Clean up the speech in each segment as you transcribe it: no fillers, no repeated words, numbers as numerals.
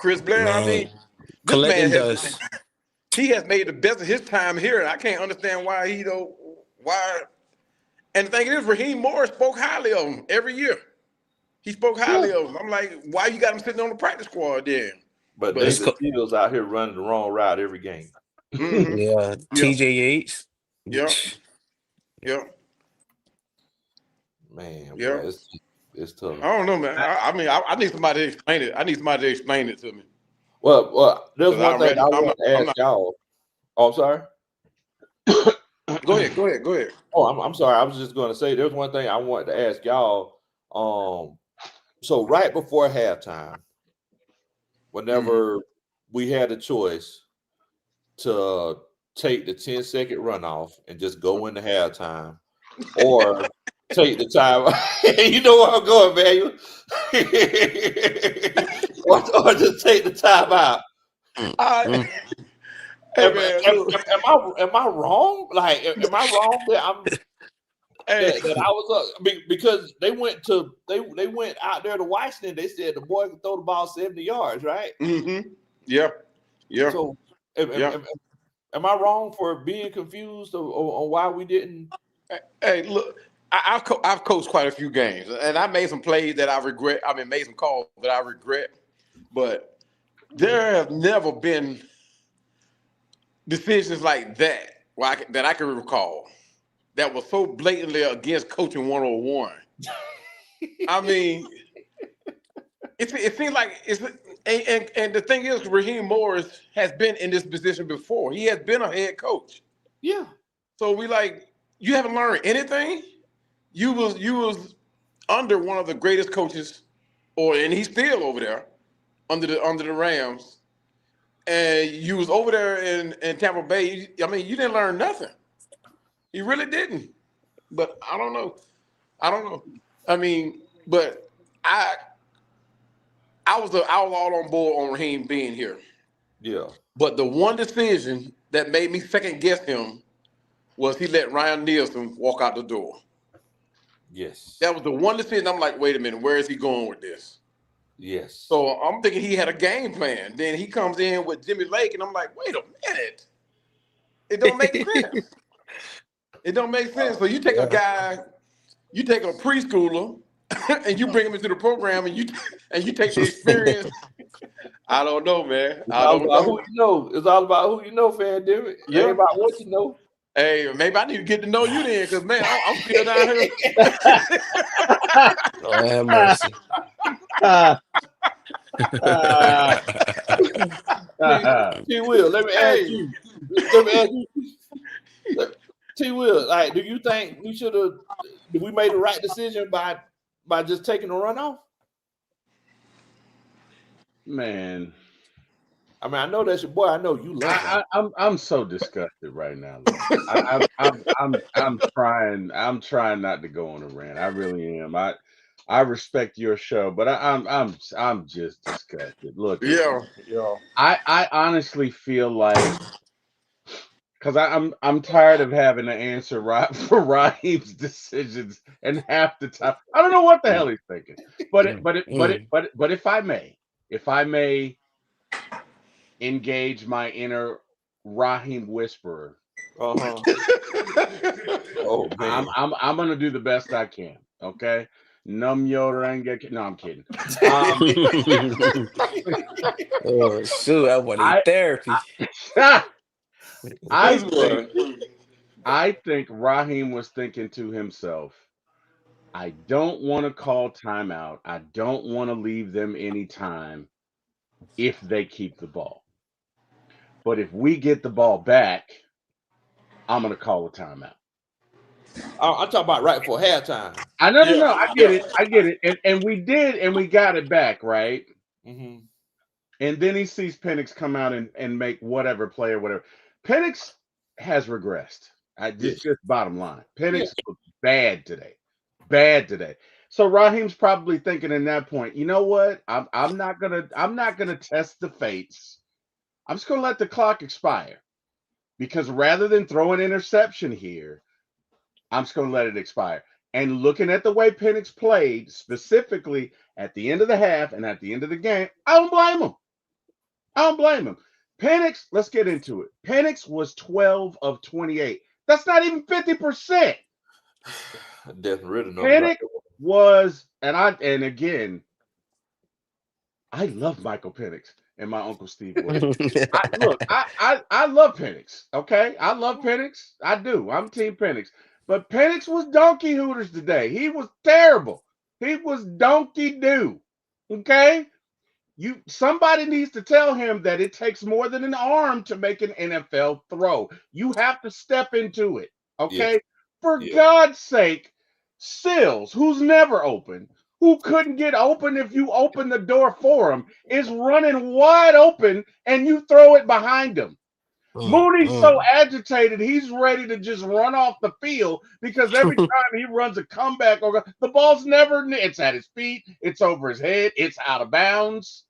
Chris Blair. I mean, Man, this man collecting dust. he has made the best of his time here, and I can't understand why he don't why. And the thing is, Raheem Morris spoke highly of him every year. He spoke Yeah. highly of him. I'm like, why you got him sitting on the practice squad then? But But It's David Fields out here running the wrong route every game. yeah, yeah, TJ Yates. yeah, yeah, Man, yeah. boy, it's tough. I don't know, man. I mean, I need somebody to explain it. I need somebody to explain it to me. Well, there's 'Cause one I thing read. I I'm want not. to I'm ask not. y'all. Oh, I'm sorry. Go ahead. Go ahead. Go ahead. Oh, I'm sorry. I was just going to say there's one thing I wanted to ask y'all. So right before halftime, whenever we had a choice to take the 10-second runoff and just go into halftime, or take the time, you know where I'm going, man. or just take the time out. Hey man, look. Am I wrong? Like, am I wrong that Hey, that I was because they went out there to Washington. They said the boy could throw the ball 70 yards, right? yeah, yeah, So yeah. am I wrong for being confused on why we didn't? Hey, look. I've coached quite a few games, and I made some plays that I regret. I mean, made some calls that I regret, but there have never been decisions like that that I can recall that was so blatantly against coaching 101. I mean, it seems like and the thing is, Raheem Morris has been in this position before. He has been a head coach. Yeah. So we like, you haven't learned anything. You was under one of the greatest coaches, and he's still over there under the Rams, and you was over there in Tampa Bay. I mean, you didn't learn nothing. You really didn't. But I don't know. I don't know. I mean, but I was all on board on Raheem being here. Yeah. But the one decision that made me second guess him was he let Ryan Nielsen walk out the door. Yes. That was the one decision. I'm like, wait a minute, where is he going with this? Yes. So I'm thinking he had a game plan. Then he comes in with Jimmy Lake, and I'm like, wait a minute. It don't make sense. It don't make sense. So you take a guy, you take a preschooler, and you bring him into the program, and you take the experience. I don't know, man. It's all about who you know. It's all about who you know, fan. Damn it. Yeah. Ain't about what you know. Hey, maybe I need to get to know you then, because man, I'm still down here. Lord have mercy. T. Will, let me ask you. T. Will, like, do you think we made the right decision by just taking the runoff? Man, I mean, I know that's your boy. I know you love him. I'm so disgusted right now. I'm trying not to go on a rant. I really am. I respect your show, but I'm just disgusted. Look, Yeah. I honestly feel like, because I'm tired of having to answer for Raheem's decisions, and half the time I don't know what the hell he's thinking. But if I may engage my inner Raheem whisperer, Oh man, I'm gonna do the best I can. Okay. Num Yoda. No, I'm kidding. Oh shoot, I want a therapy. I think Raheem was thinking to himself, I don't want to call timeout. I don't want to leave them any time if they keep the ball. But if we get the ball back, I'm going to call a timeout. I'm talking about right before halftime. I know. I get it. And we did, and we got it back, right? Mm-hmm. And then he sees Penix come out and make whatever play or whatever. Penix has regressed. Just bottom line. Penix was bad today. So Raheem's probably thinking in that point, you know what? I'm not gonna test the fates. I'm just gonna let the clock expire. Because rather than throw an interception here, I'm just gonna let it expire. And looking at the way Penix played, specifically at the end of the half and at the end of the game, I don't blame him. I don't blame him. Penix, let's get into it. Penix was 12 of 28. That's not even 50%. Definitely written Penix was, and again, I love Michael Penix and my Uncle Steve Williams. I love Penix. Okay. I love Penix. I do. I'm Team Penix. But Penix was donkey hooters today. He was terrible. He was donkey doo. Okay. Somebody needs to tell him that it takes more than an arm to make an NFL throw. You have to step into it. Okay. For God's sake, Sills, who's never open, who couldn't get open if you open the door for him, is running wide open and you throw it behind him. Mooney's so agitated, he's ready to just run off the field because every time he runs a comeback, the ball's never, it's at his feet, it's over his head, it's out of bounds.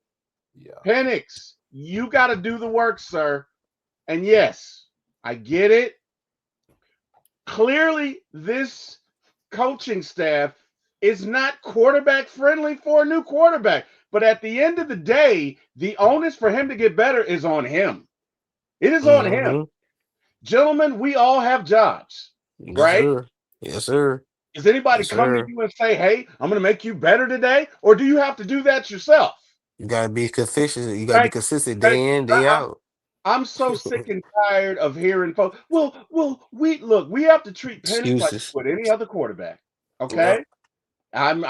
Yeah. Penix, you got to do the work, sir. And yes, I get it. Clearly, this coaching staff is not quarterback friendly for a new quarterback. But at the end of the day, the onus for him to get better is on him. It is on him. Gentlemen, we all have jobs, right? Sir. Yes, sir. Does anybody come to you and say, hey, I'm going to make you better today? Or do you have to do that yourself? You got to be consistent. You got to be consistent day in, day out. I'm so sick and tired of hearing folks. Well, we have to treat Penix like with any other quarterback. Okay. Yep.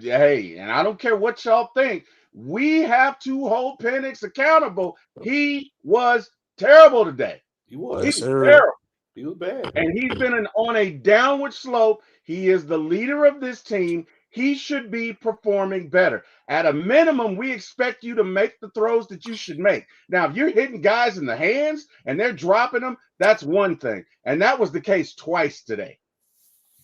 Hey, and I don't care what y'all think. We have to hold Penix accountable. He was terrible today. He was. He was terrible. He was bad. And he's been on a downward slope. He is the leader of this team. He should be performing better. At a minimum, we expect you to make the throws that you should make. Now, if you're hitting guys in the hands and they're dropping them, that's one thing. And that was the case twice today.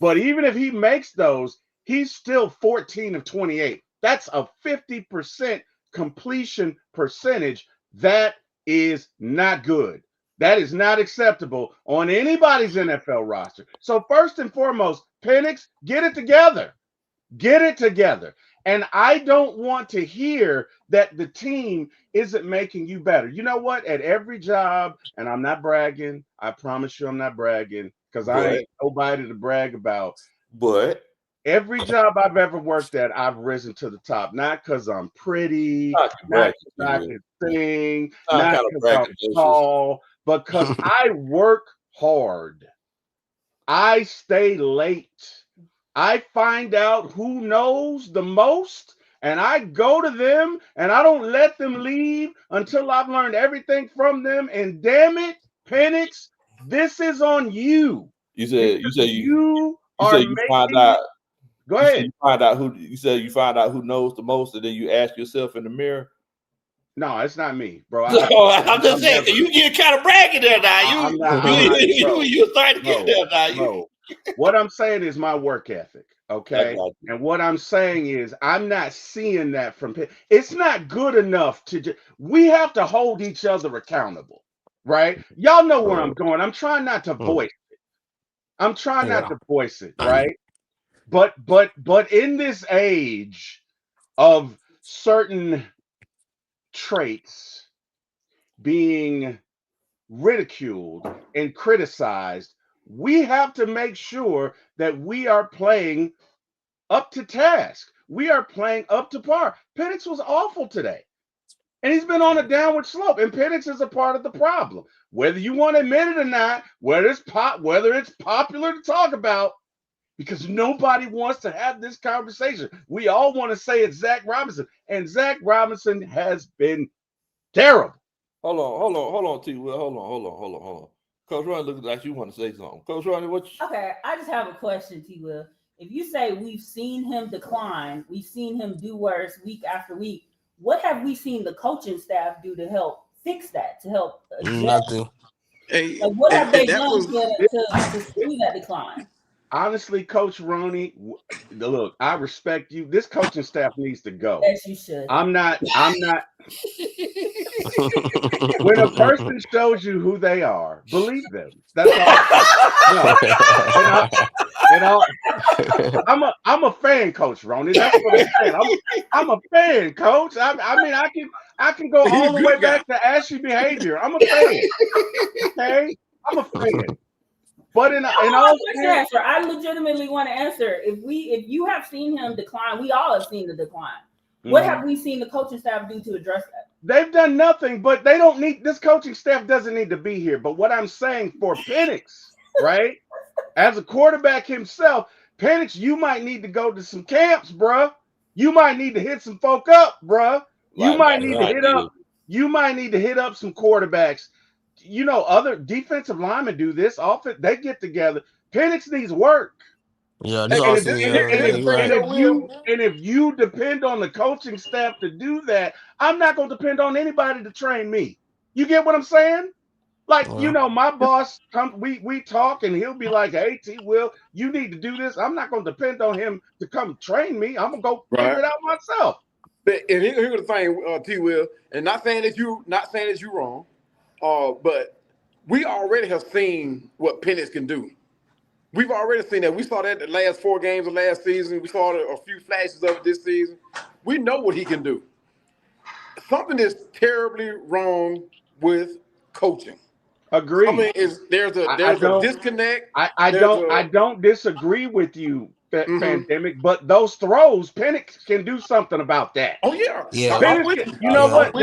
But even if he makes those, he's still 14 of 28. That's a 50% completion percentage. That is not good. That is not acceptable on anybody's NFL roster. So first and foremost, Penix, get it together. Get it together. And I don't want to hear that the team isn't making you better. You know what? At every job, and I'm not bragging. I promise you I'm not bragging because I ain't nobody to brag about. But every job I've ever worked at, I've risen to the top. Not because I'm pretty, not because I can sing, not because I'm tall, but because I work hard. I stay late. I find out who knows the most, and I go to them, and I don't let them leave until I've learned everything from them. And damn it, Penix, this is on you. You find out. Go ahead. You find out who knows the most, and then you ask yourself in the mirror. No, it's not me, bro. I'm just saying, you get kind of bragging there now. You starting to get there now. What I'm saying is my work ethic, okay? And what I'm saying is I'm not seeing that from people. It's not good enough we have to hold each other accountable, right? Y'all know where I'm going. I'm trying not to voice it. Right? But in this age of certain traits being ridiculed and criticized, we have to make sure that we are playing up to task. We are playing up to par. Penix was awful today. And he's been on a downward slope. And Penix is a part of the problem. Whether you want to admit it or not, whether it's popular to talk about, because nobody wants to have this conversation. We all want to say it's Zach Robinson. And Zach Robinson has been terrible. Hold on, T. Will. Hold on. Coach Ronnie, look like you want to say something. Coach Ronnie, Okay, I just have a question, T. Will. If you say we've seen him decline, we've seen him do worse week after week, what have we seen the coaching staff do to help fix that, to help adjust? Nothing. What have they done to see that decline? honestly, Coach Roney, look, I respect you. This coaching staff needs to go. As you should. I'm not. When a person shows you who they are, believe them. That's all. No, and I'm a fan, Coach Roney. That's what I'm saying. I'm a fan, Coach. I mean, I can go He's all a the good way guy. back to ashy behavior. I'm a fan. Okay, I'm a fan. But in I all want to answer. I legitimately want to answer. If you have seen him decline, we all have seen the decline. What have we seen the coaching staff do to address that? They've done nothing, but they don't need this coaching staff doesn't need to be here. But what I'm saying for Penix, right? As a quarterback himself, Penix, you might need to go to some camps, bruh. You might need to hit some folk up, bruh. You might need to hit up. You might need to hit up some quarterbacks. You know, other defensive linemen do this. Often they get together. Penix needs work. Yeah, this Hey, all And season. if you depend on the coaching staff to do that, I'm not going to depend on anybody to train me. You get what I'm saying? Like, you know, my boss we talk and he'll be like, "Hey, T Will, you need to do this." I'm not going to depend on him to come train me. I'm going to go figure it out myself. And here's the thing, T. Will, and not saying that you wrong, but we already have seen what Penix can do. We've already seen that. We saw that the last 4 games of last season. We saw a few flashes of it this season. We know what he can do. Something is terribly wrong with coaching. Agreed. I mean, there's a disconnect. I don't disagree with you, Pandemic, but those throws, Penix can do something about that. Oh yeah, Yeah. Penix, you know what?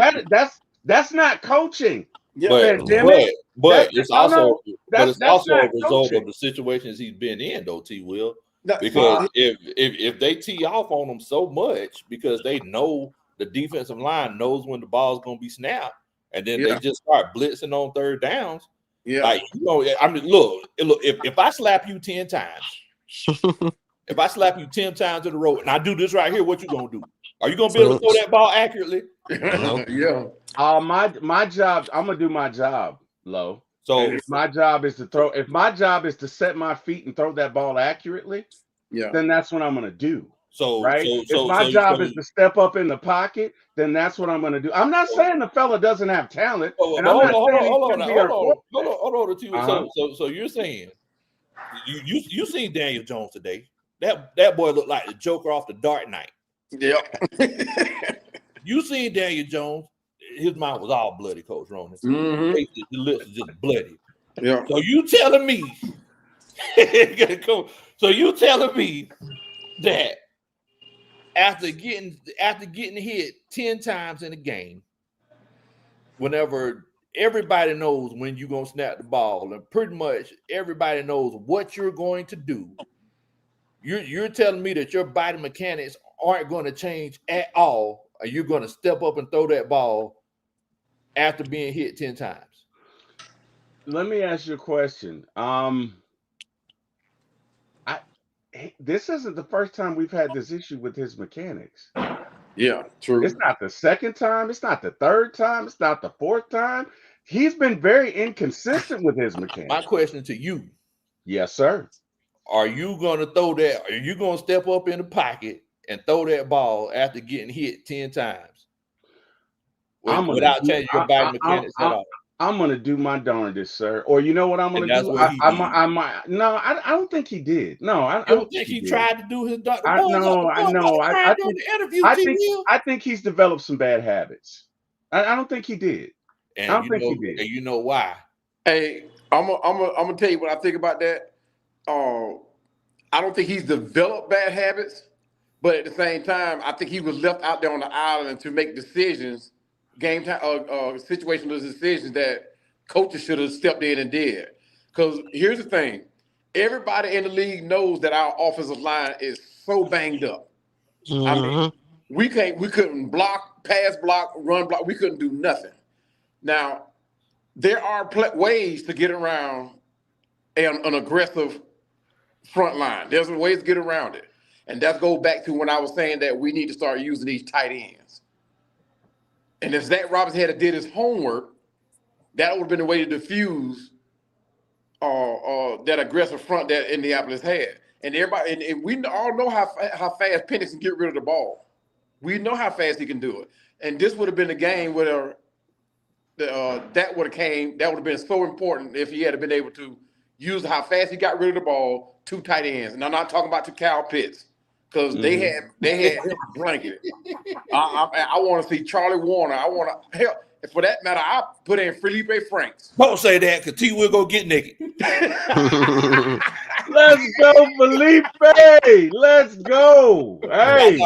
That's not coaching. But Pandemic. it's also a result coaching. of the situations he's been in, though, T. Will. Because if they tee off on him so much because they know the defensive line knows when the ball's going to be snapped, and then they just start blitzing on third downs. Yeah. Like, you know, I mean, look, if I slap you 10 times, if I slap you 10 times in a row and I do this right here, what you going to do? Are you going to be able to throw that ball accurately? Yeah. My job, I'm going to do my job, Low. So and if my job is to set my feet and throw that ball accurately, then that's what I'm going to do. If my job is to step up in the pocket, then that's what I'm going to do. I'm not saying the fella doesn't have talent, and I'm not saying he shouldn't be our quarterback. Hold on. So you're saying you seen Daniel Jones today? That boy looked like the Joker off the Dark Knight. Yeah. You seen Daniel Jones? His mouth was all bloody, Coach Ronan. Mm-hmm. His lips was just bloody. Yeah. So you telling me? So you telling me that after getting hit 10 times in a game, whenever everybody knows when you're gonna snap the ball, and pretty much everybody knows what you're going to do, you're telling me that your body mechanics aren't going to change at all, or you're going to step up and throw that ball after being hit 10 times? Let me ask you a question. This isn't the first time we've had this issue with his mechanics. Yeah, true. It's not the second time. It's not the third time. It's not the fourth time. He's been very inconsistent with his mechanics. My question to you. Yes, sir. Are you going to throw that? Are you going to step up in the pocket and throw that ball after getting hit 10 times without changing your body mechanics at all? I'm gonna do my darndest, sir. Or you know what I'm gonna do? I don't think he did. No, I don't think he tried to do his doctor. I think he's developed some bad habits. I don't think he did. And I don't think he did. And you know why? Hey, I'm gonna tell you what I think about that. I don't think he's developed bad habits, but at the same time, I think he was left out there on the island to make decisions, game time, situational decisions that coaches should have stepped in and did. Because here's the thing: everybody in the league knows that our offensive line is so banged up. Mm-hmm. I mean, we couldn't block, pass block, run block. We couldn't do nothing. Now, there are ways to get around an aggressive front line. There's ways to get around it. And that goes back to when I was saying that we need to start using these tight ends. And if Zach Robinson had did his homework, that would have been a way to diffuse that aggressive front that Indianapolis had. And everybody, and we all know how fast Penix can get rid of the ball. We know how fast he can do it. And this would have been a game where that would have been so important if he had been able to use how fast he got rid of the ball, 2 tight ends. And I'm not talking about 2 Cal Pitts, because they had him blanketed. I want to see Charlie Warner. I want to hell. For that matter, I put in Felipe Franks. Don't say that, because T will go get naked. Let's go, Felipe. Let's go. Hey,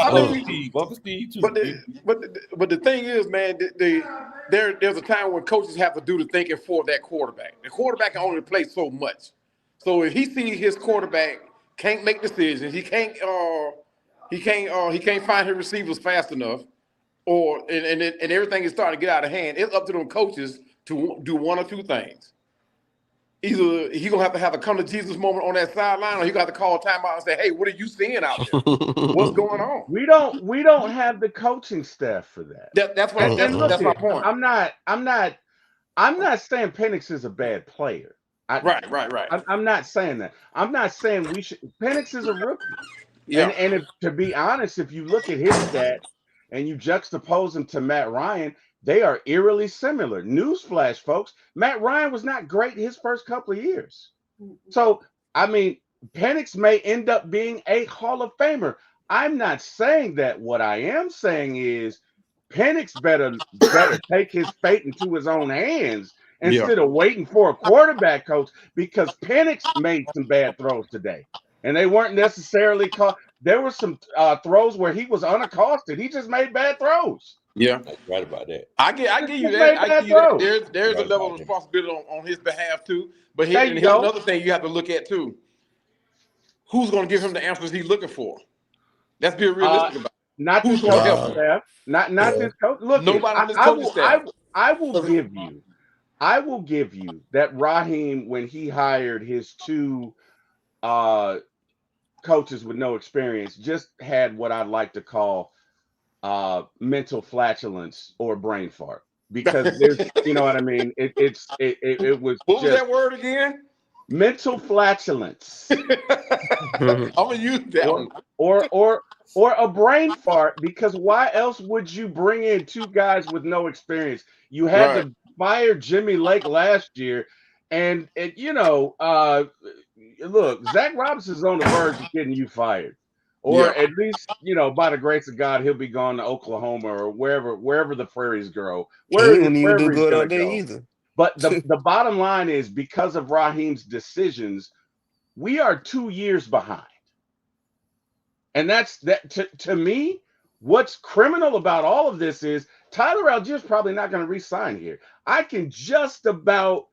Welcome Steve too. But the thing is, man, there's a time when coaches have to do the thinking for that quarterback. The quarterback can only play so much. So if he sees his quarterback can't make decisions, he can't find his receivers fast enough, and everything is starting to get out of hand, it's up to them coaches to do one or two things. Either he's gonna have a come to Jesus moment on that sideline, or he got to call a timeout and say, "Hey, what are you seeing out there? What's going on?" We don't have the coaching staff for that. That's my point. I'm not saying Penix is a bad player. Right. I'm not saying that. I'm not saying we should. Penix is a rookie. Yeah. And if, to be honest, if you look at his stats and you juxtapose him to Matt Ryan, they are eerily similar. Newsflash, folks, Matt Ryan was not great his first couple of years. So, I mean, Penix may end up being a Hall of Famer. I'm not saying that. What I am saying is Penix better take his fate into his own hands instead of waiting for a quarterback coach, because Penix made some bad throws today. And they weren't necessarily caught. There were some throws where he was unaccosted. He just made bad throws. Yeah, that's right about that. I give you that. There's a level of responsibility on his behalf too. But here's another thing you have to look at too. Who's going to give him the answers he's looking for? Let's be realistic about it. Not this coaching staff. Not this coach. Look, nobody on this coaching staff. I will give you that Raheem, when he hired his 2 coaches with no experience, just had what I'd like to call mental flatulence or brain fart, because there's, you know what I mean? It was. What was that word again? Mental flatulence. I'm gonna use that one. Or a brain fart, because why else would you bring in 2 guys with no experience? You had to fire Jimmy Lake last year, and you know, look, Zach Robinson's on the verge of getting you fired, or at least, you know, by the grace of God, he'll be gone to Oklahoma or wherever the prairies grow. He didn't even do good out there either. But the bottom line is, because of Raheem's decisions, we are 2 years behind. And that's that to me. What's criminal about all of this is Tyler Algiers probably not going to re-sign here. I can just about,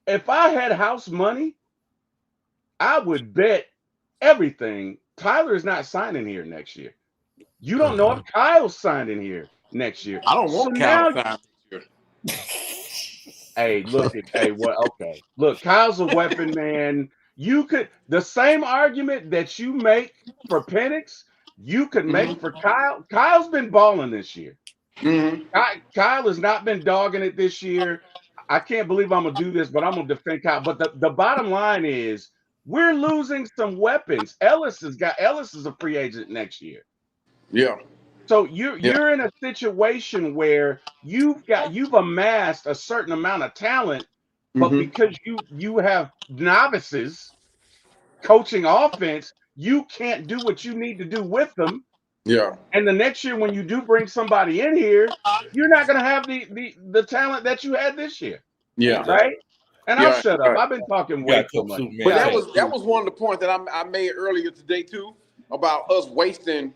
if I had house money, I would bet everything Tyler is not signing here next year. You don't know if Kyle's signing here next year. I don't want Kyle to sign next year. Hey, look at okay. Look, Kyle's a weapon, man. You could, the same argument that you make for Penix, you could make for Kyle. Kyle's been balling this year. Kyle has not been dogging it this year. I can't believe I'm gonna do this, but I'm gonna defend Kyle. But the bottom line is, we're losing some weapons. Ellis is a free agent next year. Yeah. So you're in a situation where you've amassed a certain amount of talent, but because you have novices coaching offense, you can't do what you need to do with them. Yeah. And the next year, when you do bring somebody in here, you're not going to have the talent that you had this year. Yeah. Right. And I'll shut up. I've been talking way too much. But that was one of the points that I made earlier today too, about us wasting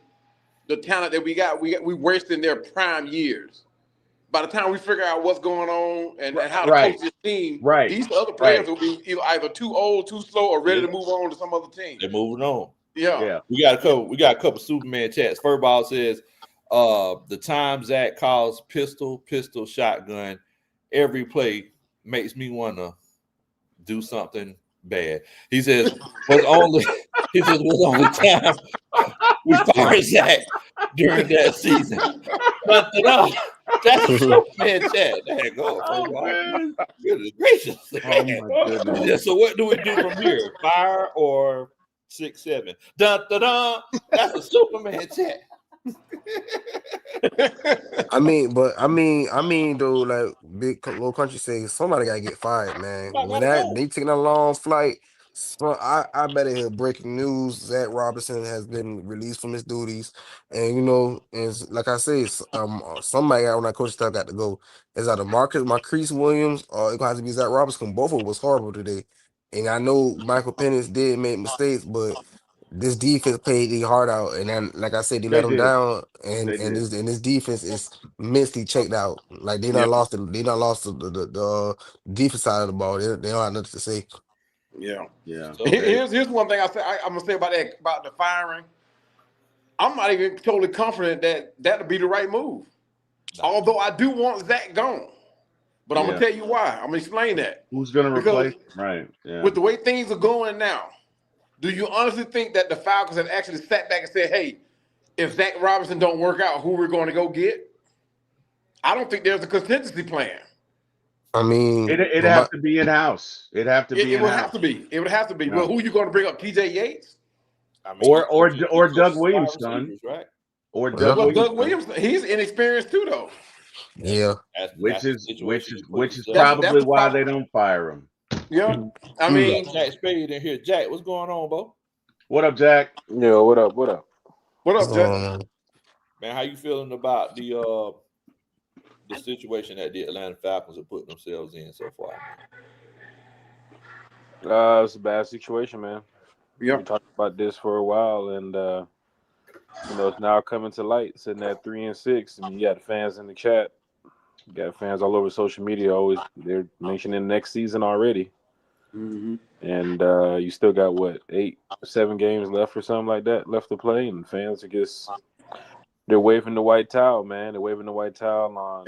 the talent that we got. We wasting their prime years. By the time we figure out what's going on and how to coach this team, these other players will be either too old, too slow, or ready to move on to some other team. They're moving on. Yeah. We got a couple Superman chats. Furball says, the time Zach calls pistol, shotgun, every play makes me want to do something bad. He says, was only time we fired Zach during that season. Nothing else. That's a Superman chat. There you go. Oh man. Goodness gracious. Oh my goodness. Yeah, so what do we do from here? Fire or 6-7? Dun dun dun. That's a Superman chat. I mean, though, like Low Country say, somebody gotta get fired, man. I When gotta go. they taking a long flight, so I better hear breaking news. Zach Robinson has been released from his duties, and like I say, somebody on that coach staff got to go. Is either Marquise Williams, or it gonna have to be Zach Robinson. Both of them was horrible today, and I know Michael Penix did make mistakes, but this defense played their heart out, and then, like I said, they They let them did. down, They did. this defense is mentally checked out. Like they Yep. not lost the defense side of the ball. They don't have nothing to say. Yeah. Yeah. Here's one thing I'm gonna say about the firing. I'm not even totally confident that that'll be the right move. No. Although I do want Zach gone, but I'm gonna tell you why. I'm gonna explain that. Who's gonna Because replace? Right. Yeah. with the way things are going now, do you honestly think that the Falcons have actually sat back and said, "Hey, if Zach Robinson don't work out, who we're going to go get?" I don't think there's a contingency plan. I mean, It'd have to be in house. It'd have to be It in would house. have to be. It would have to be. Yeah. Well, who you going to bring up? TJ Yates I mean, Or Doug Williams' wide son. receivers, right? Or Yeah. Doug Well, Williams. Doug Williams, he's inexperienced too, though. Yeah. Which is That's probably the why problem. they don't fire him. Yeah, I mean, Jack Spade in here. Jack, what's going on, Bo? What up, Jack? Yo, what up? What up? what up, Jack? Man, how you feeling about the situation that the Atlanta Falcons have put themselves in so far? It's a bad situation, man. Yeah, We talked about this for a while, and it's now coming to light. Sitting at 3-6, and you got fans in the chat. You got fans all over social media. They're mentioning next season already, and you still got 7 games left or something like that left to play, and fans are just they're waving the white towel, man. They're waving the white towel on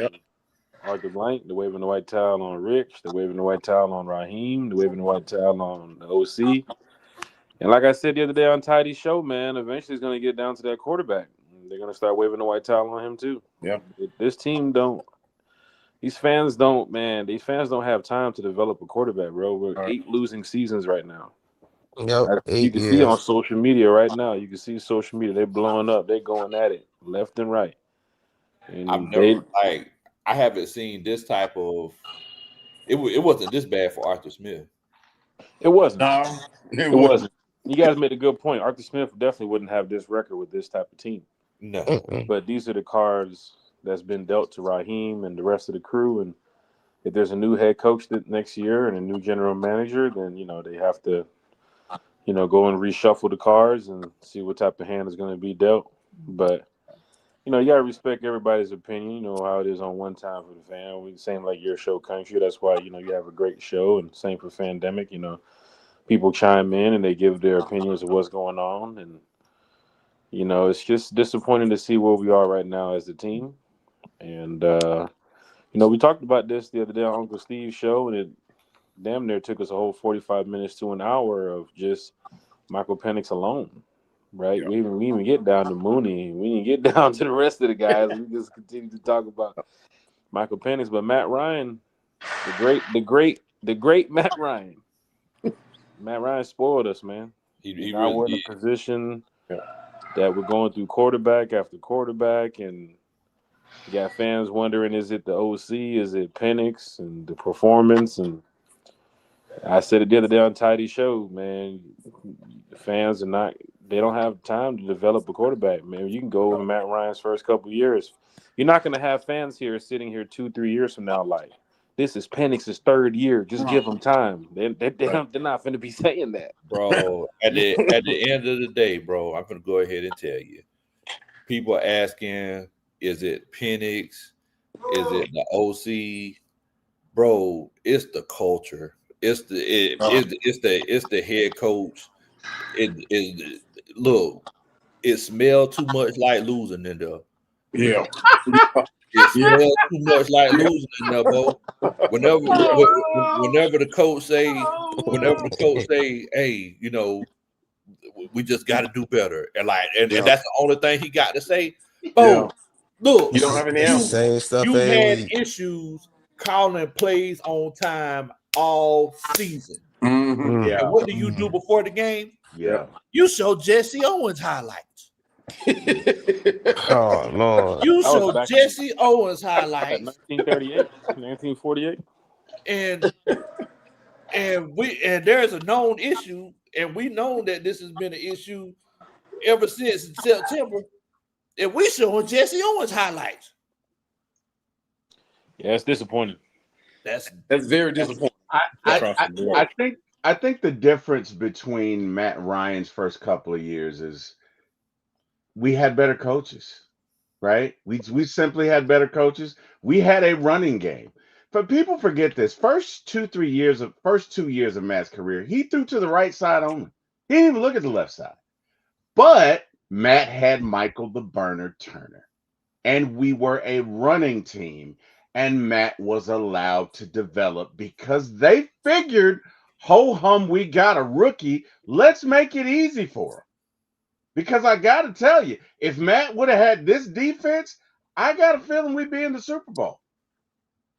Arthur Blank. They're waving the white towel on Rich. They're waving the white towel on Raheem. They're waving the white towel on the OC. And like I said the other day on Tidy's show, man, eventually it's going to get down to that quarterback. They're going to start waving the white towel on him too. Yeah. This team these fans don't have time to develop a quarterback, bro. We're 8 losing seasons right now. Yep. You can see on social media right now. You can see social media. They're blowing up. They're going at it left and right. And I haven't seen this type of. It wasn't this bad for Arthur Smith. It wasn't. no, It wasn't. You guys made a good point. Arthur Smith definitely wouldn't have this record with this type of team. No. But these are the cards that's been dealt to Raheem and the rest of the crew. And if there's a new head coach next year and a new general manager, then they have to, go and reshuffle the cards and see what type of hand is going to be dealt. But you gotta respect everybody's opinion. You know how it is on One Time for the Fan. Same like your show, Country. That's why you have a great show, and same for Fandemic. People chime in and they give their opinions of what's going on, and it's just disappointing to see where we are right now as a team. And we talked about this the other day on Uncle Steve's show, and it damn near took us a whole 45 minutes to an hour of just Michael Penix alone. Right, yeah. We even get down to Mooney. We didn't get down to the rest of the guys. We just continue to talk about Michael Penix, but Matt Ryan, the great Matt Ryan. Matt Ryan spoiled us, man. Now we're in a position that we're going through quarterback after quarterback, and you got fans wondering: is it the OC? Is it Penix and the performance? And I said it the other day on Tidy's show, man. The fans are not. They don't have time to develop a quarterback, man. You can go over Matt Ryan's first couple of years. You're not going to have fans here sitting here 2-3 years from now like, this is Penix's 3rd year. Just give him time. They're not going to be saying that. Bro, at the end of the day, bro, I'm going to go ahead and tell you. People are asking, is it Penix? Is it the OC? Bro, it's the culture. It's the head coach. Look, it smells too much like losing in there. Yeah. It smells too much like losing in there, bro. Whenever the coach say, hey, we just got to do better, and that's the only thing he got to say. Bo, Look, You don't have any It's the answers. same stuff you every had week. issues calling plays on time all season. Mm-hmm. Yeah. And what do you do before the game? Yeah. You show Jesse Owens highlights. Oh Lord. You That was show back Jesse Owens in highlights, 1938, 1948. and there's a known issue, and we know that this has been an issue ever since September. And we showing Jesse Owens highlights. Yeah, it's disappointing. That's very disappointing. Across the board. I think the difference between Matt Ryan's first couple of years is we had better coaches, right? We simply had better coaches. We had a running game. But people forget this. First 2 years of Matt's career, he threw to the right side only. He didn't even look at the left side. But Matt had Michael the Burner Turner, and we were a running team, and Matt was allowed to develop because they figured, ho hum, we got a rookie. Let's make it easy for him. Because I got to tell you, if Matt would have had this defense, I got a feeling we'd be in the Super Bowl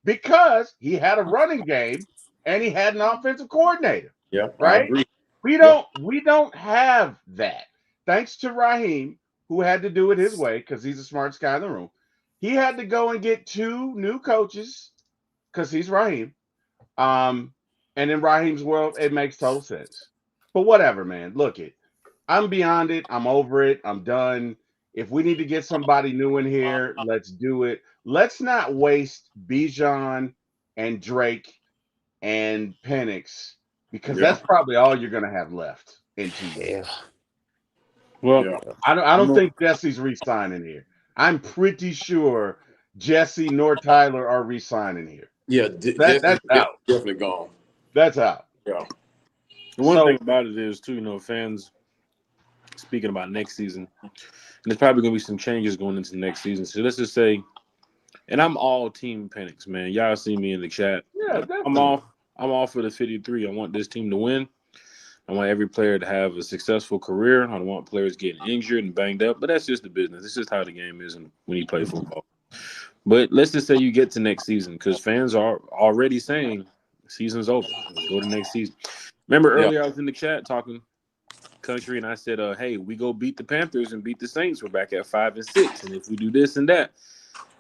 because he had a running game and he had an offensive coordinator. Yeah, I Right? agree. We don't have that. Thanks to Raheem, who had to do it his way because he's the smartest guy in the room. He had to go and get 2 new coaches because he's Raheem. And in Raheem's world, it makes total sense. But whatever, man. Look it. I'm beyond it. I'm over it. I'm done. If we need to get somebody new in here, let's do it. Let's not waste Bijan and Drake and Penix because that's probably all you're going to have left in 2 years. Yeah. Well, Yeah. I don't think Jesse's re-signing here. I'm pretty sure Jesse nor Tyler are re-signing here. Yeah, That's out. definitely gone. That's out. Yeah. the one So- thing about it is, too, fans speaking about next season, and there's probably going to be some changes going into next season. So let's just say, and I'm all team Penix, man. Y'all see me in the chat. Yeah, I'm all for the 53. I want this team to win. I want every player to have a successful career. I don't want players getting injured and banged up, but that's just the business. It's just how the game is when you play football. But let's just say you get to next season because fans are already saying season's over. Let's go to next season. Remember earlier I was in the chat talking country and I said, hey, we go beat the Panthers and beat the Saints. We're back at 5-6. And if we do this and that,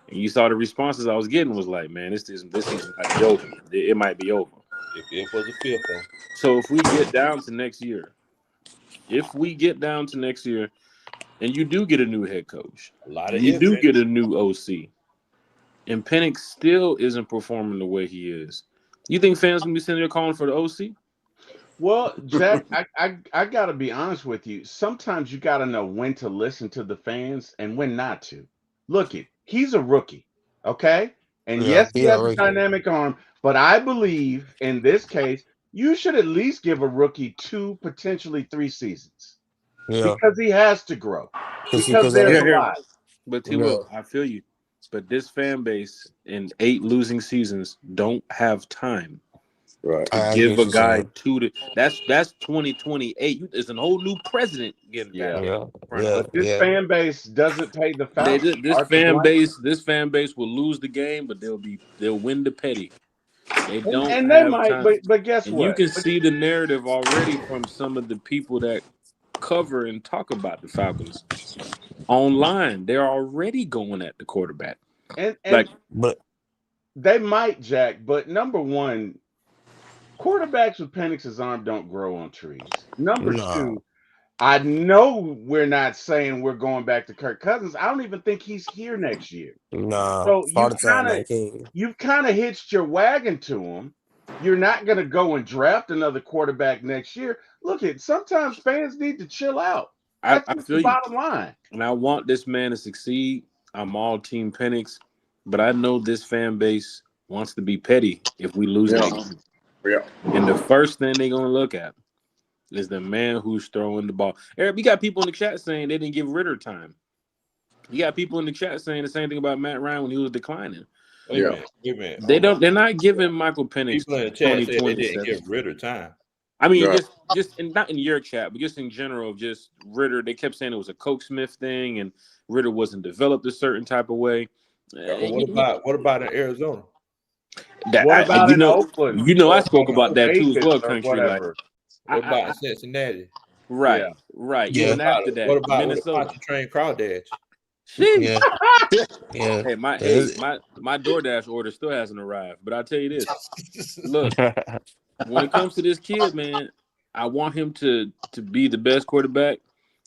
and you saw the responses I was getting was like, man, this season might be over. It might be over. if was a fifth. So if we get down to next year, and you do get a new head coach, you do get a new OC, and Penix still isn't performing the way he is, you think fans gonna be sitting there calling for the OC? Well, Jack, I gotta be honest with you. Sometimes you gotta know when to listen to the fans and when not to. Look he's a rookie, okay? And yes, he has a dynamic arm, but I believe in this case, you should at least give a rookie 2, potentially 3 seasons. Yeah. Because he has to grow. Because Because there's a lot. But T-Will, I feel you. But this fan base in 8 losing seasons don't have time to give a guy 2 to that's 2028. There's a whole new president getting back. But this fan base doesn't pay the Falcons. This fan base will lose the game, but they'll win the petty. They don't and have they might, time. but guess and what? You can see the narrative already from some of the people that cover and talk about the Falcons online. They're already going at the quarterback. But they might, Jack. But number one, quarterbacks with Penix's arm don't grow on trees. Number 2, I know we're not saying we're going back to Kirk Cousins. I don't even think he's here next year. So you've kind of hitched your wagon to him. You're not going to go and draft another quarterback next year. Look, sometimes fans need to chill out. That's just the bottom line. And I want this man to succeed. I'm all team Penix, but I know this fan base wants to be petty if we lose the game. Yeah. And the first thing they're gonna look at is the man who's throwing the ball. Eric, you got people in the chat saying they didn't give Ritter time. You got people in the chat saying the same thing about Matt Ryan when he was declining. They're not giving Michael Penix people in the chat said they didn't give Ritter time. I mean, not in your chat, but just in general, just Ritter. They kept saying it was a Coke Smith thing, and Ritter wasn't developed a certain type of way. What about in Arizona? What about in Oakland? I Or spoke about that too as Vegas well, or country. Like, whatever. What about Cincinnati? right, Yeah. right. Yeah. Even after that, What about with the Minnesota. potty train crawdads? Yeah. Yeah. Hey, my DoorDash order still hasn't arrived. But I'll tell you this. Look, when it comes to this kid, man, I want him to be the best quarterback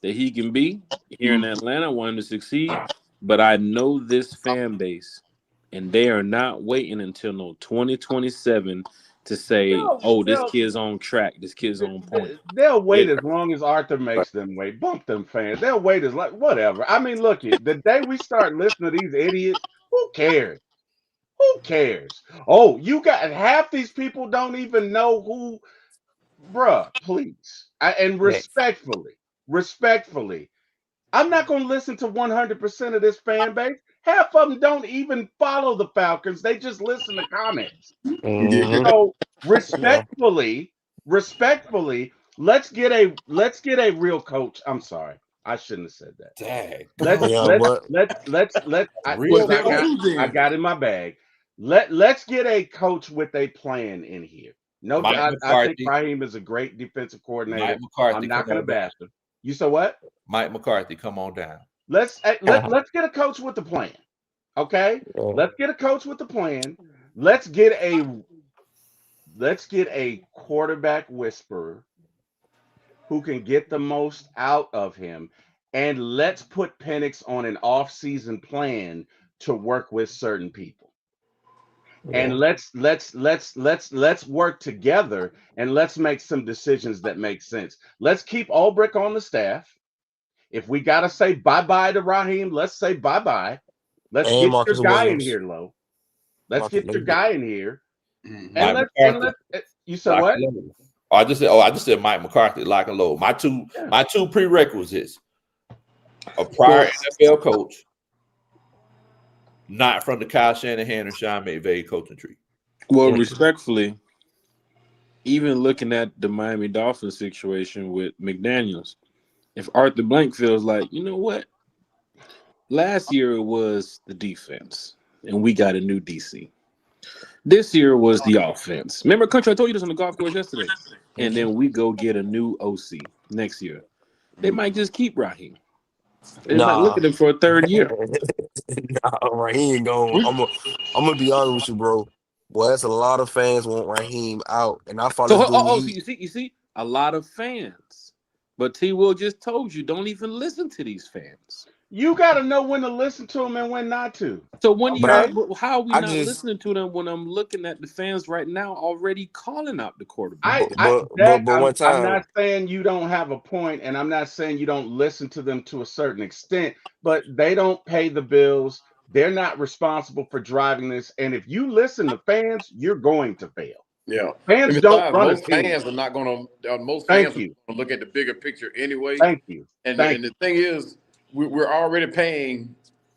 that he can be here in Atlanta. I want him to succeed. But I know this fan base, and they are not waiting until 2027 to say, this kid's on track. This kid's on point. They'll wait as long as Arthur makes them wait. Bump them fans. They'll wait as like whatever. I mean, look, the day we start listening to these idiots, who cares? Who cares? Oh, you got half these people don't even know who, bruh, please. And respectfully, I'm not going to listen to 100% of this fan base. Half of them don't even follow the Falcons. They just listen to comments. Mhm. So respectfully, let's get a real coach. I'm sorry. I shouldn't have said that. Dang. I got in my bag. Let's get a coach with a plan in here. No, I think Raheem is a great defensive coordinator. Mike McCarthy, I'm not going to bash him. You said what? Mike McCarthy, come on down. Let's get a coach with the plan. Okay? Let's get a coach with the plan. Let's get a quarterback whisperer who can get the most out of him, and let's put Penix on an off-season plan to work with certain people. And let's work together and let's make some decisions that make sense. Let's keep Ulbrich on the staff. If we gotta say bye-bye to Raheem, let's say bye-bye. Let's get Marcus your guy Williams. in here, Low. Let's Marcus get your guy in here. Mike And McCarthy. you said what? I just said Mike McCarthy, lock and load. My two prerequisites: a prior NFL coach, not from the Kyle Shanahan or Sean McVay coaching tree. Well, respectfully, even looking at the Miami Dolphins situation with McDaniels, if Arthur Blank feels like, you know what? Last year it was the defense, and we got a new DC. This year was the offense. Remember, country, I told you this on the golf course yesterday. And then we go get a new OC next year. They might just keep Raheem. They might look at him for a third year. Raheem going. I'm gonna be honest with you, bro. Boy, that's a lot of fans want Raheem out, and I follow. So you see, a lot of fans. But T. Will just told you, don't even listen to these fans. You got to know when to listen to them and when not to. So how are we not listening to them when I'm looking at the fans right now already calling out the quarterback? I'm not saying you don't have a point, and I'm not saying you don't listen to them to a certain extent, but they don't pay the bills. They're not responsible for driving this. And if you listen to fans, you're going to fail. Yeah, fans don't run most fans are not going to. Most fans are going to look at the bigger picture anyway. Thank you. And the thing is, we're already paying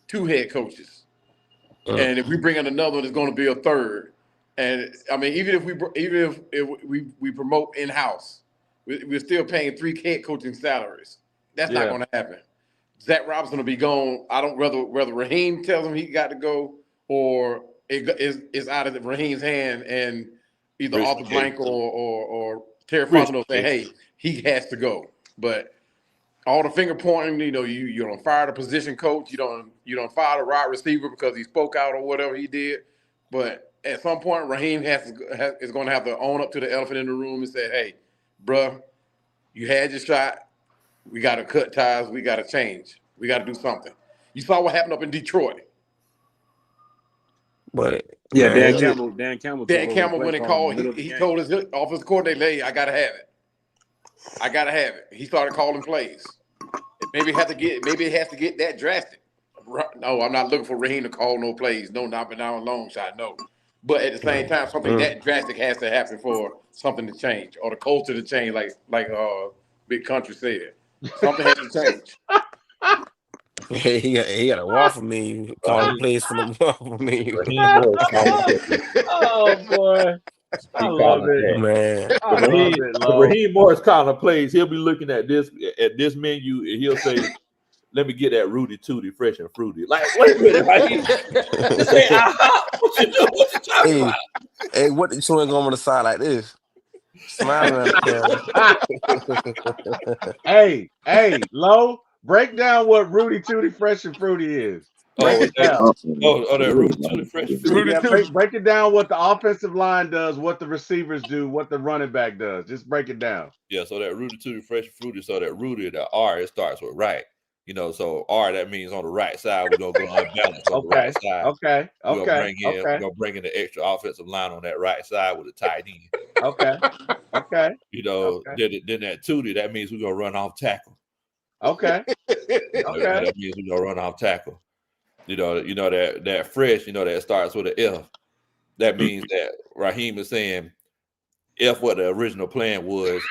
2 head coaches, and if we bring in another one, it's going to be a third. And I mean, even if we promote in house, we're still paying 3 head coaching salaries. That's not going to happen. Zach Robinson will be gone. I don't whether Raheem tells him he got to go or it's out of Raheem's hand, and either Arthur Blank or Terry Fontenot will say, hey, he has to go. But all the finger pointing, you don't fire the position coach, you don't fire the wide receiver because he spoke out or whatever he did. But at some point, Raheem is going to have to own up to the elephant in the room and say, hey, bruh, you had your shot. We got to cut ties. We got to change. We got to do something. You saw what happened up in Detroit. But yeah, Dan Campbell when he called, he told his offensive coordinator, hey, I got to have it. I got to have it. He started calling plays. Maybe it has to get that drastic. No, I'm not looking for Raheem to call no plays. No, not a long shot. No. But at the same time, something that drastic has to happen for something to change or the culture to change, like Big Country said. Something has to change. He got a waffle menu. Calling plays for the waffle menu. Oh boy. I love it, man. Raheem Morris calling plays. He'll be looking at this menu and he'll say, let me get that Rudy Tooty fresh and fruity. Like, wait a minute, Raheem. This ain't what you doing? What you talking about? Hey, what the chewing gum on the side like this? Smiling at the camera. Hey, Low, break down what Rudy Tooty Fresh and Fruity is. Break it down. That Rudy Tooty fresh and fruity. Rudy Yeah, Tooty. break it down what the offensive line does, what the receivers do, what the running back does. Just break it down. Yeah, so that Rudy Tooty fresh and fruity. So that Rudy, the R, it starts with right. So R, that means on the right side, we're gonna go unbalanced on the right side. Okay. We're gonna bring in the extra offensive line on that right side with a tight end. Okay. Then that Tootie, that means we're gonna run off tackle. Okay. That means we're gonna run off tackle. That fresh, that starts with an F. That means that Raheem is saying F what the original plan was.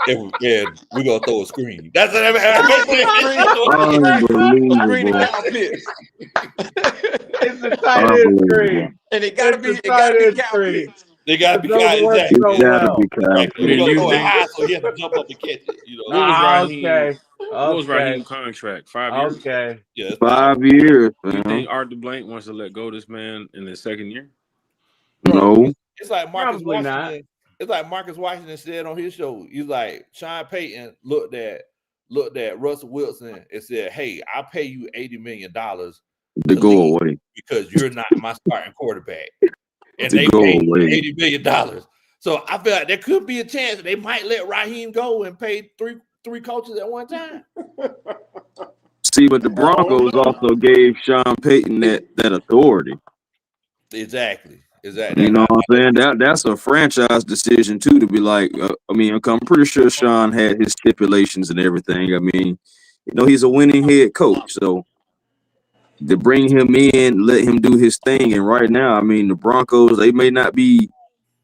and we're gonna throw a screen. That's what Screen down pitch. It's a tight end screen. And it gotta be Kyle Pitts. They gotta be Kyle. Exactly. So well. Right. We're gonna throw it high so he has to jump up and catch it. What was Raheem's contract? 5 years? Okay. Yeah, 5 years. You think Art DeBlanc wants to let go of this man in his second year? No. It's like Marcus Probably Washington. not. It's like Marcus Washington said on his show. He's like, Sean Payton looked at Russell Wilson and said, "Hey, I'll pay you $80 million to go away because you're not my starting quarterback." And to they go paid away. $80 million. So I feel like there could be a chance that they might let Raheem go and pay three coaches at one time. See, but the Broncos also gave Sean Payton that authority. Exactly. You know what I'm saying? That's a franchise decision too, to be like, I'm pretty sure Sean had his stipulations and everything. I mean, he's a winning head coach, so to bring him in, let him do his thing. And right now, I mean, the Broncos, they may not be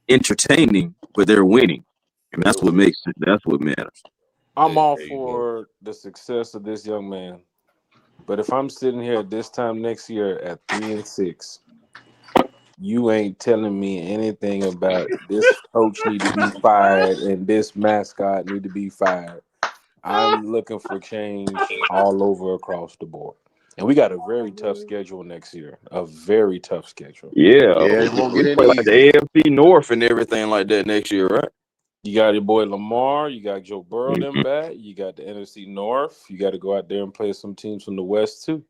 entertaining, but they're winning, and that's what makes it. That's what matters. I'm all for the success of this young man, but if I'm sitting here at this time next year at 3-6. You ain't telling me anything about this coach need to be fired and this mascot need to be fired. I'm looking for change all over across the board. And we got a very tough schedule next year. A very tough schedule. Yeah, it won't get any play like the AFC North and everything like that next year, right? You got your boy Lamar. You got Joe Burrow them back. You got the NFC North. You got to go out there and play some teams from the West too.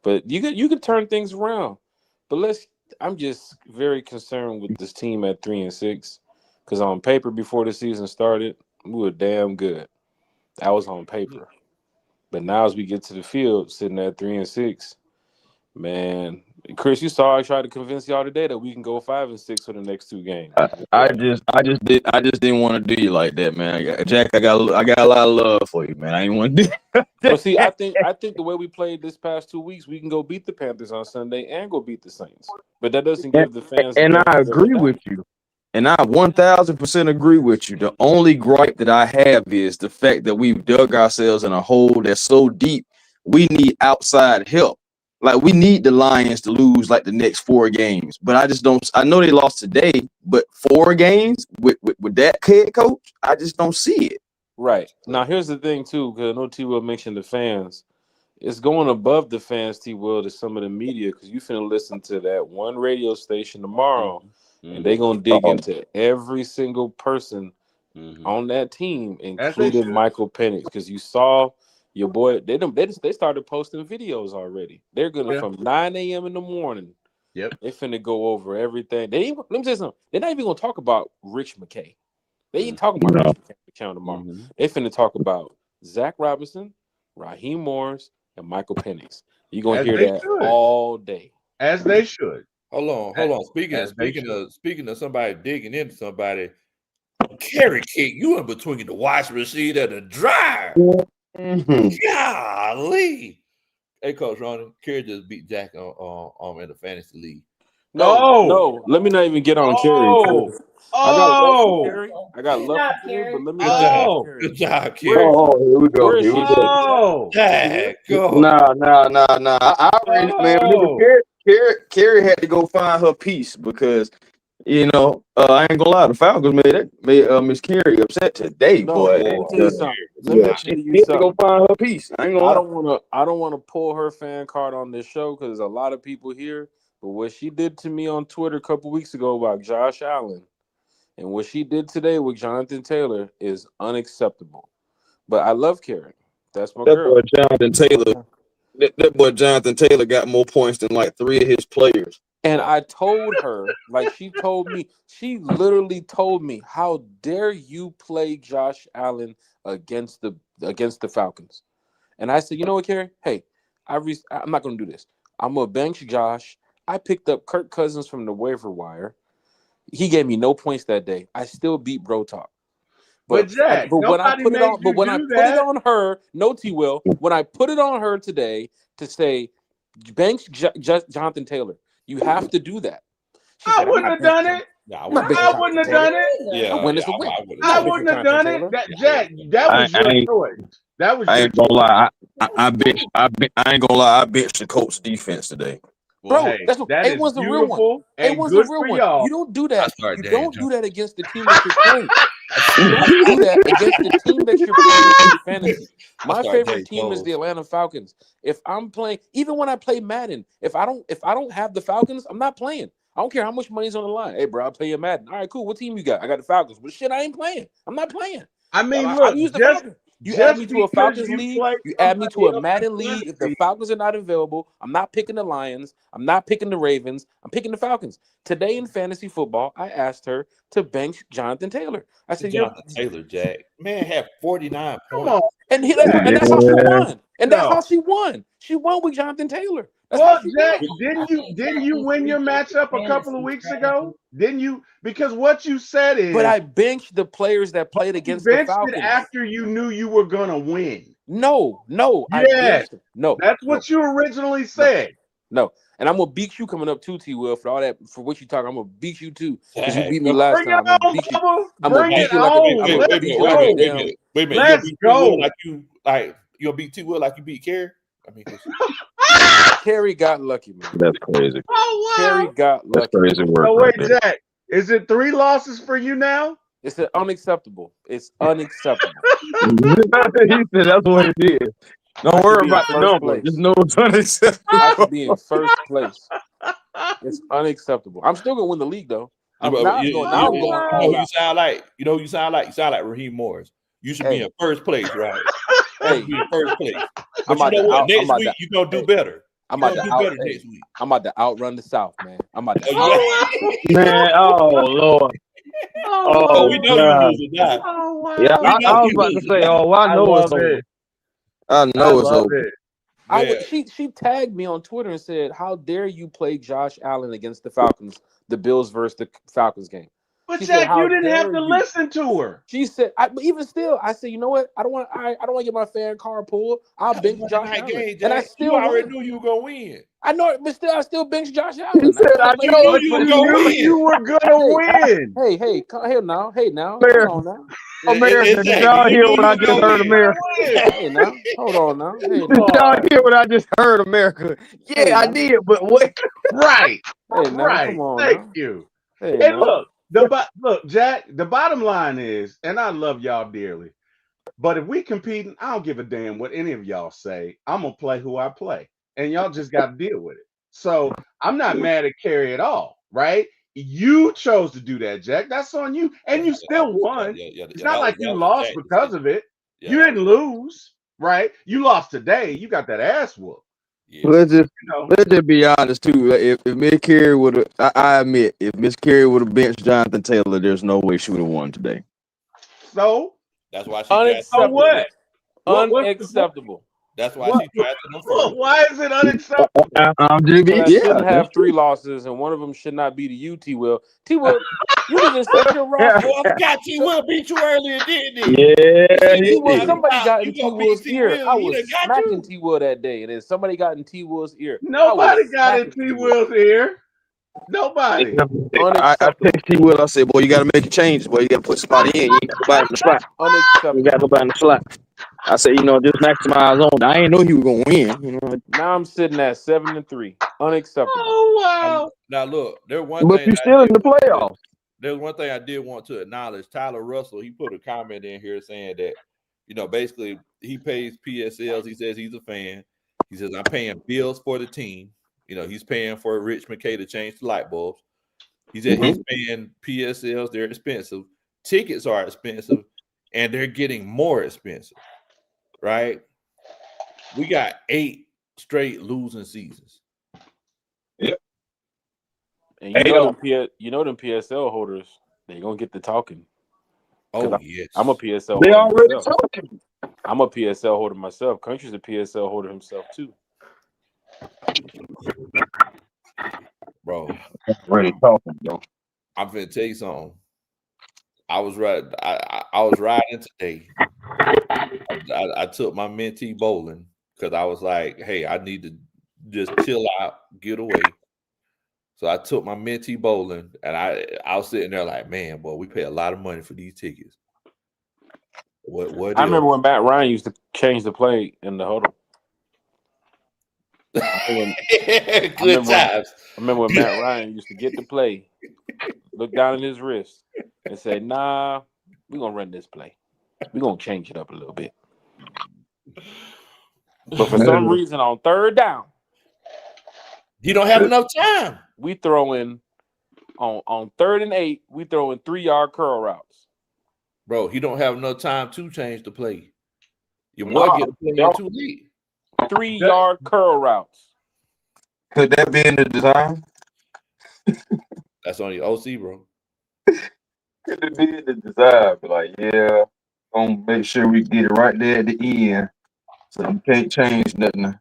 But you can turn things around. But I'm just very concerned with this team at 3-6 because on paper before the season started, we were damn good. That was on paper. But now as we get to the field, sitting at 3-6, man, Chris, you saw I tried to convince y'all today that we can go 5-6 for the next 2 games. I just didn't want to do you like that, man. Jack, I got a lot of love for you, man. I didn't want to do. But see, I think the way we played this past 2 weeks, we can go beat the Panthers on Sunday and go beat the Saints. But that doesn't give the fans. And I agree with you. And I 1,000% agree with you. The only gripe that I have is the fact that we've dug ourselves in a hole that's so deep. We need outside help. Like, we need the Lions to lose like the next 4 games. But I just don't. I know they lost today, but 4 games with that head coach, I just don't see it. Right. Now, here's the thing, too, because I know T-Will mentioned the fans. It's going above the fans, T-Will, to some of the media, because you finna listen to that one radio station tomorrow, and they're going to dig into every single person on that team, including Michael Penix, because you saw your boy, they started posting videos already. They're going to, from 9 a.m. in the morning, they finna go over everything. Let me tell you something. They're not even going to talk about Rich McKay. They ain't talking about Rich McKay tomorrow. They finna talk about Zach Robinson, Raheem Morris, and Michael Penix. You're going to hear that all day. As they should. Hold on. Speaking of somebody digging into somebody, Kerry Kick, you in between the wash machine and the dryer. Golly. Hey, Coach Ronnie, Kerry just beat Jack on in the fantasy league. No. Let me not even get on Kerry. I got love for Kerry, but let me good job, Kerry. Here we go. Nah. I already, man. Kerry had to go find her peace because You know, I ain't gonna lie, the Falcons made Miss Carey upset today, No, boy. let me And, tell you something. Let me yeah, tell she you need to go something. find her piece. I ain't gonna lie. I don't wanna pull her fan card on this show because there's a lot of people here. But what she did to me on Twitter a couple weeks ago about Josh Allen and what she did today with Jonathan Taylor is unacceptable. But I love Karen. That's my That girl. boy Jonathan Taylor. That boy Jonathan Taylor got more points than like 3 of his players. And I told her, like she told me, she literally told me, "How dare you play Josh Allen against the Falcons?" And I said, "You know what, Carrie? Hey, I'm not gonna do this. I'm gonna bench Josh. I picked up Kirk Cousins from the waiver wire. He gave me no points that day. I still beat Bro Talk. But Jack, But when I nobody put it made on, but you when I do put it that. on her, no T will. When I put it on her today to say, bench Jonathan Taylor, you have to do that. She I said, "I'm wouldn't not have done benching. it. Yeah, I'm not benching I Jonathan wouldn't have Taylor. done it. A win is a I win. would I'm I not have. benching wouldn't have Jonathan done it. Taylor." That Jack, that was your choice. That was I your ain't gonna choice. lie. I ain't gonna lie. I benched the Colts defense today. Well, Bro, hey, that's what that is A1's the real one. beautiful and A1's the good real for one. y'all. You don't do I that. start You Daniel don't do Jones. that against the team that you're playing. You don't do that against the team that you're playing in fantasy. My start favorite Daniel team is the Jones. Atlanta Falcons. If I'm playing, even when I play Madden, if I don't have the Falcons, I'm not playing. I don't care how much money's on the line. Hey, bro, I'll play you Madden. All right, cool. What team you got? I got the Falcons. But shit, I ain't playing. I'm not playing. I mean, I look, use the Falcons. You add me just to a because Falcons you league. play You add me to somebody a else's Madden league. If the fantasy, Falcons are not available, I'm not picking the Lions. I'm not picking the Ravens. I'm picking the Falcons. Today in fantasy football, I asked her to bench Jonathan Taylor. I said, Jonathan Taylor, Jack. Man had 49 come points. on, Jack. and that's how she won. And that's No. how she won. She won with Jonathan Taylor. That's Well, how she Jack, won. didn't you win your matchup a couple of weeks ago? Didn't you? Because what you said is But I benched the players that played you against the benched it Falcons. after you knew you were gonna win. No, I Yes, benched them. No, that's what you originally said. No, and I'm gonna beat you coming up too, T. Will, for all that for what you talk. I'm gonna beat you too because you Jack, beat me last Bring it time. I'm gonna on, beat you. Bubba. I'm gonna Bring beat it you like a. on. I'm gonna Let's beat you like a go. damn. Wait a minute. Let's You'll beat T Will go. like you'll beat T Will like you beat Carey? I mean, Carey got lucky, man. That's crazy. Oh Carey wow. got That's lucky. crazy work So right wait, there. Jack, is it 3 losses for you now? It's unacceptable. It's unacceptable. He said that's what it is. I Don't should worry be in about the first number. place. Just know it's unacceptable. I should be in first place. It's unacceptable. I'm still gonna win the league though. Now I'm going. Now I'm going all you out. sound like you sound like Raheem Morris. You should be Hey. in first place, right? Hey, You should be in first place. But I'm you about know to what? out. I'm Next about week to. you're gonna do Hey, better. I'm You're about gonna to do out. better Hey, next week. I'm about to outrun the South, man. I'm about to. Man, oh Lord. Oh, we know you God. losing now. Oh wow. Yeah, We know I was you about to losing say, now. I I know it's love over. it. I I know it's love over. it. Man, She tagged me on Twitter and said, "How dare you play Josh Allen against the Falcons, the Bills versus the Falcons game?" But She said, Jack, "How you didn't have dare to you?" listen to her. She said, but even still, I said, you know what? I don't want to get my fan car pulled. I'll that was bench Josh Monday night Allen, game, and I Jack. You still already won. knew you were gonna win. I know it, but still, I still bench Josh He Allen. said, I You know knew it's You were you gonna knew win. you were gonna win. Hey, now, hold America. on now. America, did Exactly. y'all You hear knew what you I were just gonna heard, win. America? Hey now, hold on now. Hey Did now, y'all hear what I just heard, America? Yeah, hey I now, did, but what? Right. hey now, Right. come on Thank now. you. Hey Hey, now. look, look, Jack, the bottom line is, and I love y'all dearly, but if we competing, I don't give a damn what any of y'all say. I'm gonna play who I play, and y'all just got to deal with it. So I'm not mad at Carrie at all, right? You chose to do that, Jack. That's on you, and you still won. It's not like you That was lost Jack's because decision. of it. Yeah, You that didn't was lose, right? You lost today. You got that ass whoop. yeah. Let's just You know, let's just be honest too. If Miss Carey would have, I admit, if Miss Carey would have benched Jonathan Taylor, there's no way she would have won today. so That's why she drafted. so what? What's the Unacceptable. That's why what? she drafted them first. Why is it unacceptable? Because I shouldn't Yeah, have 3 losses, and one of them should not be to you, T. Will. T. Will, you can just set your roster. Oh, I forgot T Will beat you earlier, didn't he? yeah, T. Will, yeah. somebody got in You T. gonna beat Will's T ear. Will? I He was done got smacking you. T. Will that day, and then somebody got in T. Will's ear. Nobody I was got in smacking T. T. Will. Will's ear. Nobody. I Unacceptable. text T Will. I said, boy, you got to make a change. Boy, you got to put somebody in. You ain't got nobody in the slot. You got Unacceptable. nobody in the slot. I said, just maximize on. I ain't know he was gonna win. Now I'm sitting at 7-3. Unacceptable. Oh Wow. Now look, there's one But thing you're still in the playoffs. there's one thing I did want to acknowledge. Tyler Russell, he put a comment in here saying that, basically he pays PSLs. He says he's a fan. He says, I'm paying bills for the team. He's paying for Rich McKay to change the light bulbs. He said he's paying PSLs. They're expensive. Tickets are expensive, and they're getting more expensive, right? We got 8 straight losing seasons. Yep. And them PSL holders, they're gonna get the talking. Oh, yes. I'm a PSL They holder already myself. talking. I'm a PSL holder myself. Country's a PSL holder himself too. Bro. Already talking, bro. I'm finna tell you something. I was riding today. I took my mentee bowling because I was like, hey, I need to just chill out, get away. So I took my mentee bowling, and I was sitting there like, man, boy, we pay a lot of money for these tickets. What I remember when Matt Ryan used to change the play in the huddle. I remember when Matt Ryan used to get the play, look down at his wrist, and say, nah, we're going to run this play. We're going to change it up a little bit. But for some reason, on third down, you don't have enough time. We throw in, on 3rd and 8, we throw in 3-yard curl routes. Bro, he don't have enough time to change the play. Your boy get the play in too late. 3-yard curl routes. Could that be in the design? That's on your OC, bro. Could it be in the design? But like, yeah, gonna make sure we get it right there at the end. So you can't change nothing.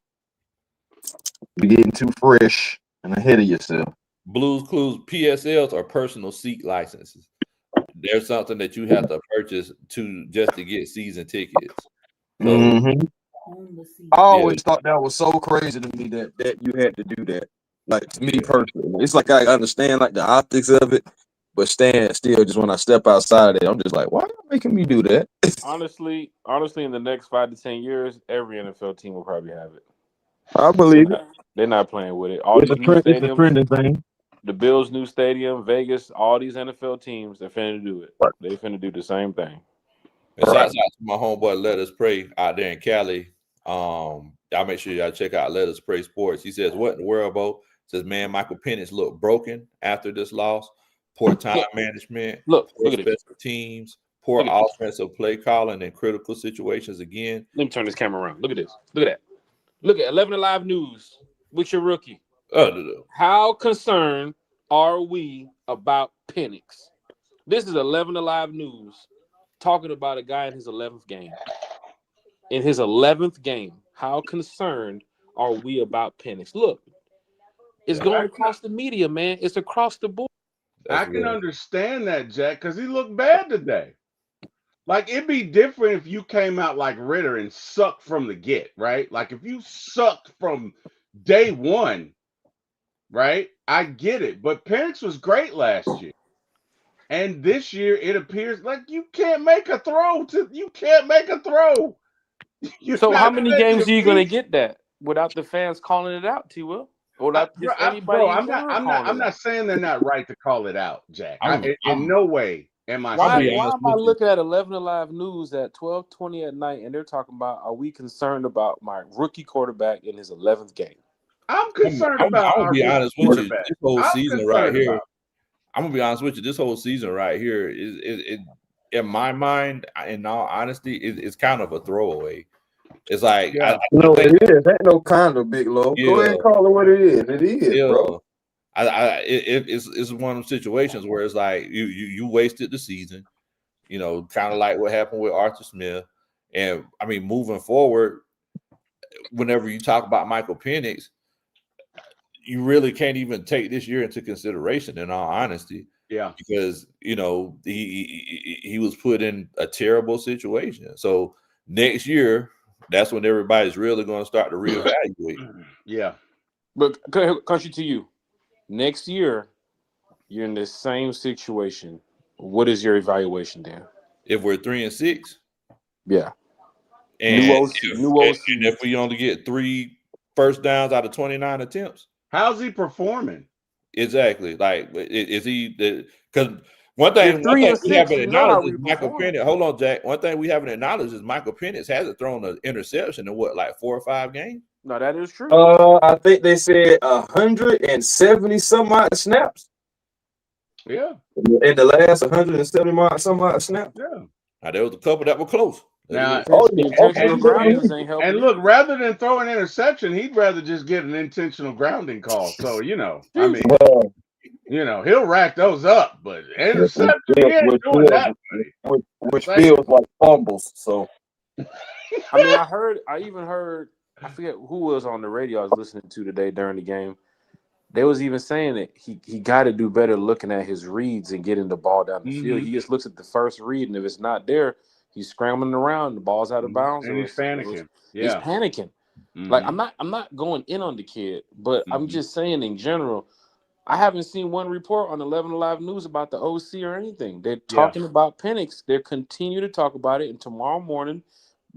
You're getting too fresh and ahead of yourself. Blues Clues PSLs are personal seat licenses. There's something that you have to purchase to get season tickets. So, I always thought that was so crazy to me that you had to do that. Like, to me personally, it's like I understand like the optics of it, but stand still. Just when I step outside of it, I'm just like, why are you making me do that? Honestly, in the next 5 to 10 years, every NFL team will probably have it. I believe it. They're not playing with it. All It's these new it's a stadiums, trending thing. the Bills' new stadium, Vegas, all these NFL teams, they're finna do it. Right. They finna do the same thing. And shouts out to my homeboy Let Us Pray out there in Cali. Y'all make sure y'all check out Let Us Pray Sports. He says, what in the world, Bo? Says, man, Michael Penix looked broken after this loss. Poor time management. Look poor at it. special teams. Poor offensive play calling in critical situations again. Let me turn this camera around. Look at this. Look at that. Look at 11 Alive News with your rookie. How concerned are we about Penix? This is 11 Alive News talking about a guy in his 11th game. In his 11th game, how concerned are we about Penix? Look, it's going across the media, man. It's across the board. I can understand that, Jack, because he looked bad today. Like, it'd be different if you came out like Ritter and sucked from the get, right? Like, if you sucked from day one, right? I get it. But Penix was great last year. And this year, it appears like you can't make a throw. So how many games are you going to get that without the fans calling it out, T. Will? Or without just anybody I'm not saying they're not right to call it out, Jack. In no way am I saying. Why am I looking at 11 Alive News at 12:20 at night and they're talking about, are we concerned about my rookie quarterback in his 11th game? I'm concerned about I'm gonna be honest with you. This whole I'm season right here. I'm gonna be honest with you. This whole season right here is in my mind, in all honesty, it's kind of a throwaway. It's like it is. Ain't no kind of Big Low. Go ahead and call it what it is. It is, bro. It's one of those situations where it's like you wasted the season, kind of like what happened with Arthur Smith. And I mean, moving forward, whenever you talk about Michael Penix, you really can't even take this year into consideration, in all honesty. Yeah. Because, he was put in a terrible situation. So next year, that's when everybody's really going to start to reevaluate. Yeah. But country to you, next year, you're in the same situation. What is your evaluation there? If we're 3-6, yeah, and new OC, and if we only get 3 first downs out of 29 attempts, How's he performing? Exactly. Like, is he? Because one They're thing we 3-6. haven't You know how acknowledged is we Michael perform. Penix. Hold on, Jack. One thing we haven't acknowledged is Michael Penix hasn't thrown an interception in what, like 4 or 5 games? No, that is true. I think they said 170 some odd snaps. Yeah. In the last 170 some odd snaps. Yeah. Now, there was a couple that were close. Now, The intentional groundings ain't helping. and look, rather than throw an interception, he'd rather just get an intentional grounding call. So, I mean, he'll rack those up, but interception, he ain't doing that. Which feels like fumbles. So, I mean, I even heard, I forget who was on the radio I was listening to today during the game. They was even saying that he got to do better looking at his reads and getting the ball down the field. He just looks at the first read, and if it's not there, he's scrambling around. The ball's out of bounds, and he's panicking. He's panicking. Like I'm not going in on the kid, but I'm just saying in general. I haven't seen one report on 11 Alive News about the OC or anything. They're talking about Penix. They're continue to talk about it, and tomorrow morning,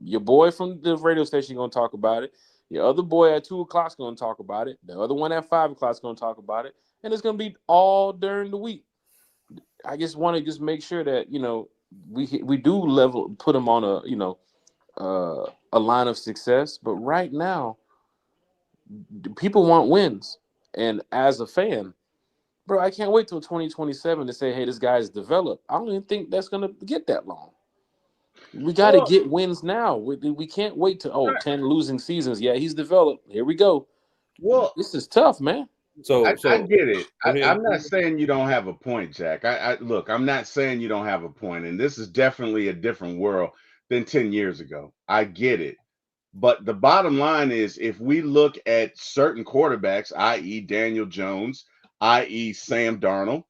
your boy from the radio station is going to talk about it. Your other boy at 2 o'clock is going to talk about it. The other one at 5 o'clock is going to talk about it. And it's going to be all during the week. I just want to just make sure that, we do put them on a line of success. But right now, people want wins. And as a fan, bro, I can't wait till 2027 to say, hey, this guy's developed. I don't even think that's going to get that long. We got to get wins now. We can't wait to 10 losing seasons. Yeah, he's developed. Here we go. Well, this is tough, man. So I get it. I'm not saying you don't have a point, Jack. Look, I'm not saying you don't have a point, and this is definitely a different world than 10 years ago. I get it. But the bottom line is, if we look at certain quarterbacks, i.e. Daniel Jones, i.e. Sam Darnold,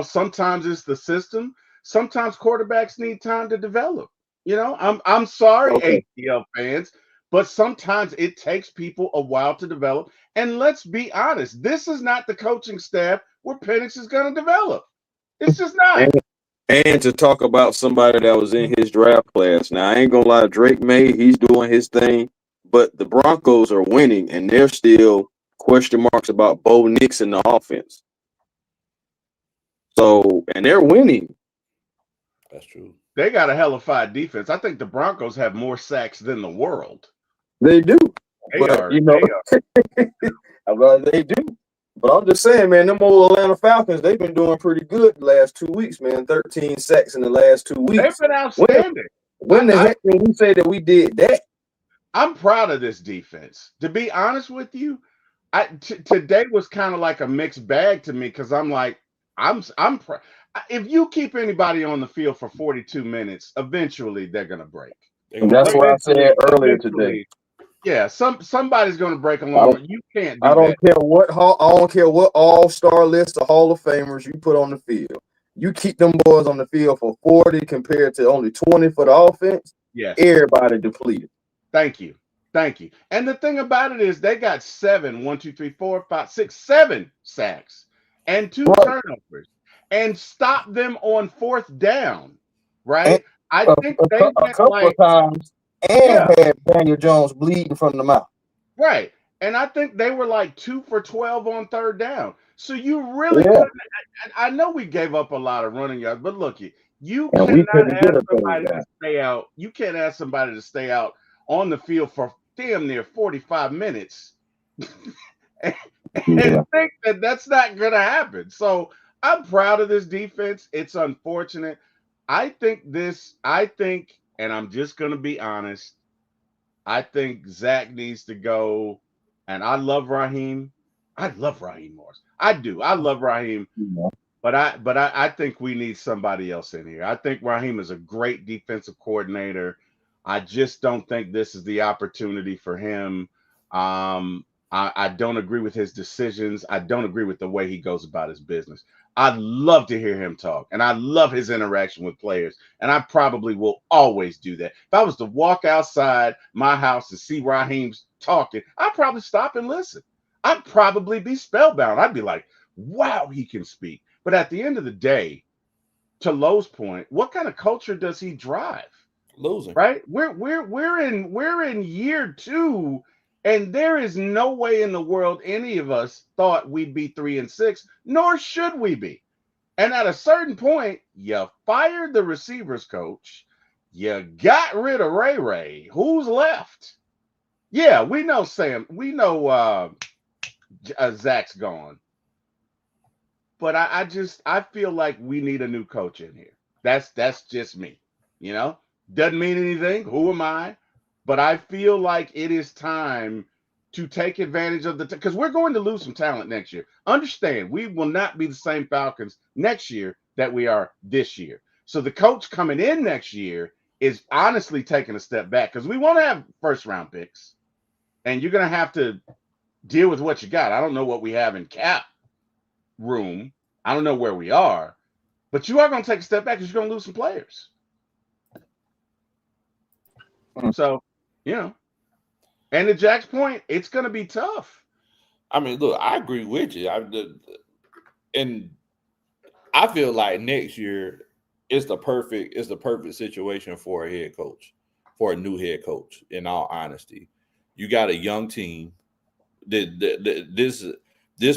sometimes it's the system. Sometimes quarterbacks need time to develop. I'm sorry, ATL fans, but sometimes it takes people a while to develop. And let's be honest, this is not the coaching staff where Penix is going to develop. It's just not. And to talk about somebody that was in his draft class. Now, I ain't going to lie, Drake May, he's doing his thing, but the Broncos are winning, and there's still question marks about Bo Nix in the offense. So, and they're winning. That's true. They got a hellified defense. I think the Broncos have more sacks than the world. They do. They do. But I'm just saying, man, them old Atlanta Falcons, they've been doing pretty good the last 2 weeks, man. 13 sacks in the last 2 weeks. They've been outstanding. When the heck did we say that we did that? I'm proud of this defense. To be honest with you, today was kind of like a mixed bag to me, because I'm like, if you keep anybody on the field for 42 minutes, eventually they're gonna break. And that's what I said earlier today. Yeah, somebody's gonna break along. You can't do I don't that. I don't care what all-star list of Hall of Famers you put on the field. You keep them boys on the field for 40 compared to only 20 for the offense. Yes. Everybody depleted. Thank you. And the thing about it is, they got 7 sacks and 2 turnovers, and stop them on 4th down. Right? I think they went a couple of times and had Daniel Jones bleeding from the mouth. Right. And I think they were like 2 for 12 on 3rd down. So you really couldn't. I know we gave up a lot of running yards, but look, you cannot ask somebody to stay out. You can't ask somebody to stay out on the field for damn near 45 minutes and think that that's not going to happen. So I'm proud of this defense. It's unfortunate. I think, and I'm just going to be honest, I think Zach needs to go. And I love Raheem. I love Raheem Morris. I do. I love Raheem. But I think we need somebody else in here. I think Raheem is a great defensive coordinator. I just don't think this is the opportunity for him. I don't agree with his decisions. I don't agree with the way he goes about his business. I'd love to hear him talk, and I love his interaction with players, and I probably will always do that. If I was to walk outside my house and see Raheem's talking, I'd probably stop and listen. I'd probably be spellbound. I'd be like, wow, he can speak. But at the end of the day, to Low's point, what kind of culture does he drive? Losing. Right? We're in year 2, And there is no way in the world any of us thought we'd be 3-6, nor should we be. And at a certain point, you fired the receivers coach. You got rid of Ray Ray. Who's left? Yeah, we know Sam. We know Zach's gone. But I feel like we need a new coach in here. That's just me. You know, doesn't mean anything. Who am I? But I feel like it is time to take advantage of because we're going to lose some talent next year. Understand, we will not be the same Falcons next year that we are this year. So the coach coming in next year is honestly taking a step back because we want to have first round picks, and you're going to have to deal with what you got. I don't know what we have in cap room. I don't know where we are, but you are going to take a step back because you're going to lose some players. So, you know, and to Jack's point, it's going to be tough. I mean, look, I agree with you. And I feel like next year is the perfect situation for a head coach, for a new head coach. In all honesty, you got a young team. This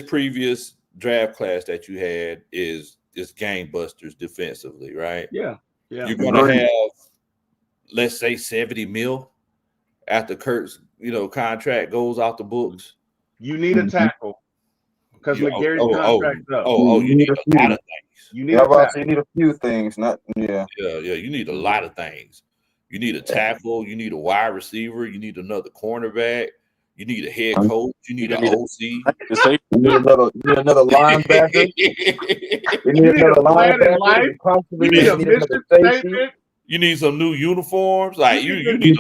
previous draft class that you had is gangbusters defensively, right? Yeah. You're gonna have, let's say, 70 mil after Kurt's contract goes off the books. You need a tackle because McGarry's contract's up. You need a lot of things. You need a tackle. You need a few things, Yeah. You need a lot of things. You need a tackle. You need a wide receiver. You need another cornerback. You need a head coach. You need an OC. You need another linebacker. You need another linebacker. You need some new uniforms. Like you need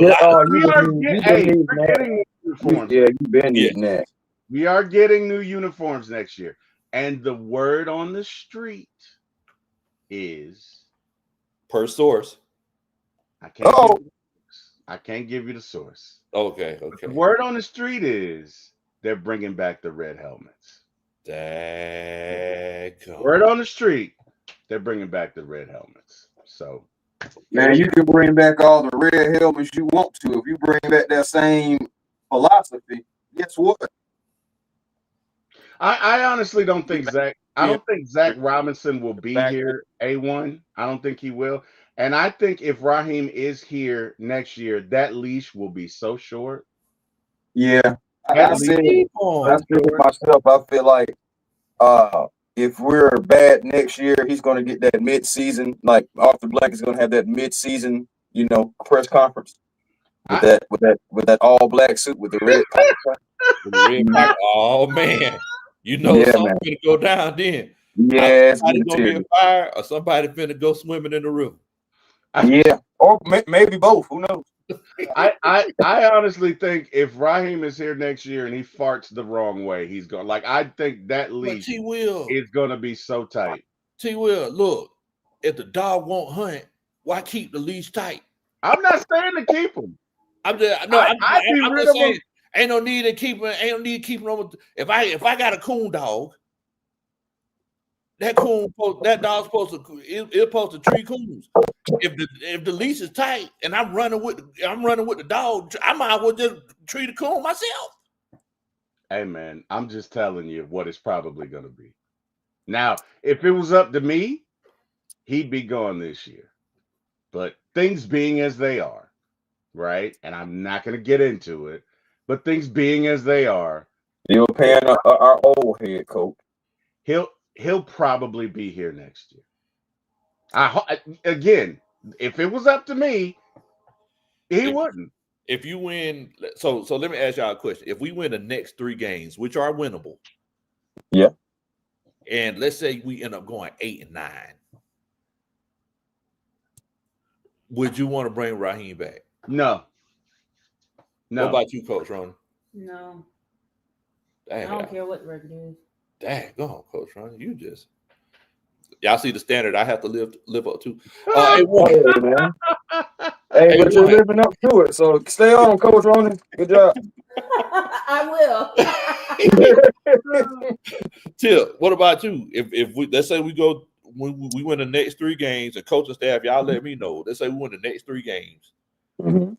We are getting new uniforms next year. And the word on the street is, per source. I can't give you the source. Okay. The word on the street is they're bringing back the red helmets. Word on the street, they're bringing back the red helmets. So, man, you can bring back all the red helmets you want to. If you bring back that same philosophy, guess what? I honestly don't think Zach. I don't think Zach Robinson will be here. A1. I don't think he will. And I think if Raheem is here next year, that leash will be so short. Yeah, I said myself. I feel like if we're bad next year, he's going to get that mid-season. Like Arthur Black is going to have that mid-season, press conference with that all black suit with the red. Oh man, something's gonna go down then. Yeah, somebody's gonna get fired, or somebody finna go swimming in the river. Yeah, or maybe both. Who knows? I honestly think if Raheem is here next year and he farts the wrong way, he's going. Like I think that leash is going to be so tight. T-Will, look, if the dog won't hunt, why keep the leash tight? I'm not saying to keep him. I'm just saying, ain't no need to keep him. Ain't no need to keep him. If I got a coon dog, that dog's supposed to treat coons. If the leash is tight and I'm running with the dog, I might as well just treat a coon myself. Hey man, I'm just telling you what it's probably going to be. Now, if it was up to me, he'd be gone this year. But things being as they are, right? And I'm not going to get into it, but things being as they are, you're paying our old head coach. He'll probably be here next year. Again, if it was up to me, he wouldn't. If you win, so let me ask y'all a question. If we win the next 3 games, which are winnable, yeah, and let's say we end up going 8-9, would you want to bring Raheem back? No. What about you, Coach Ronnie? No. Dang, I don't care what the record is. Dang, go on, Coach Ronnie. Y'all see the standard I have to live up to. Hey, but you're living up to it. So stay on, Coach Ronnie. Good job. I will. Tip, what about you? If we, let's say we go when we win the next 3 games, and coaching staff, y'all let me know. Let's say we win the next 3 games. Mm-hmm.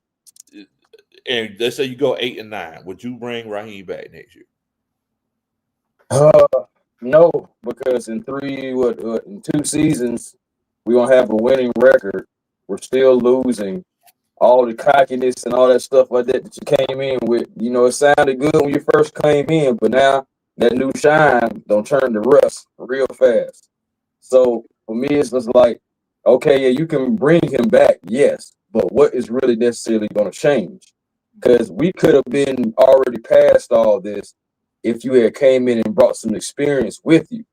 and let's say you go 8 and 9, would you bring Raheem back next year? No, because in in 2 seasons, we gonna have a winning record. We're still losing. All the cockiness and all that stuff like that you came in with, it sounded good when you first came in, but now that new shine don't turn to rust real fast. So for me, it's just like, okay, yeah, you can bring him back, yes, but what is really necessarily going to change? Because we could have been already past all this if you had came in and brought some experience with you.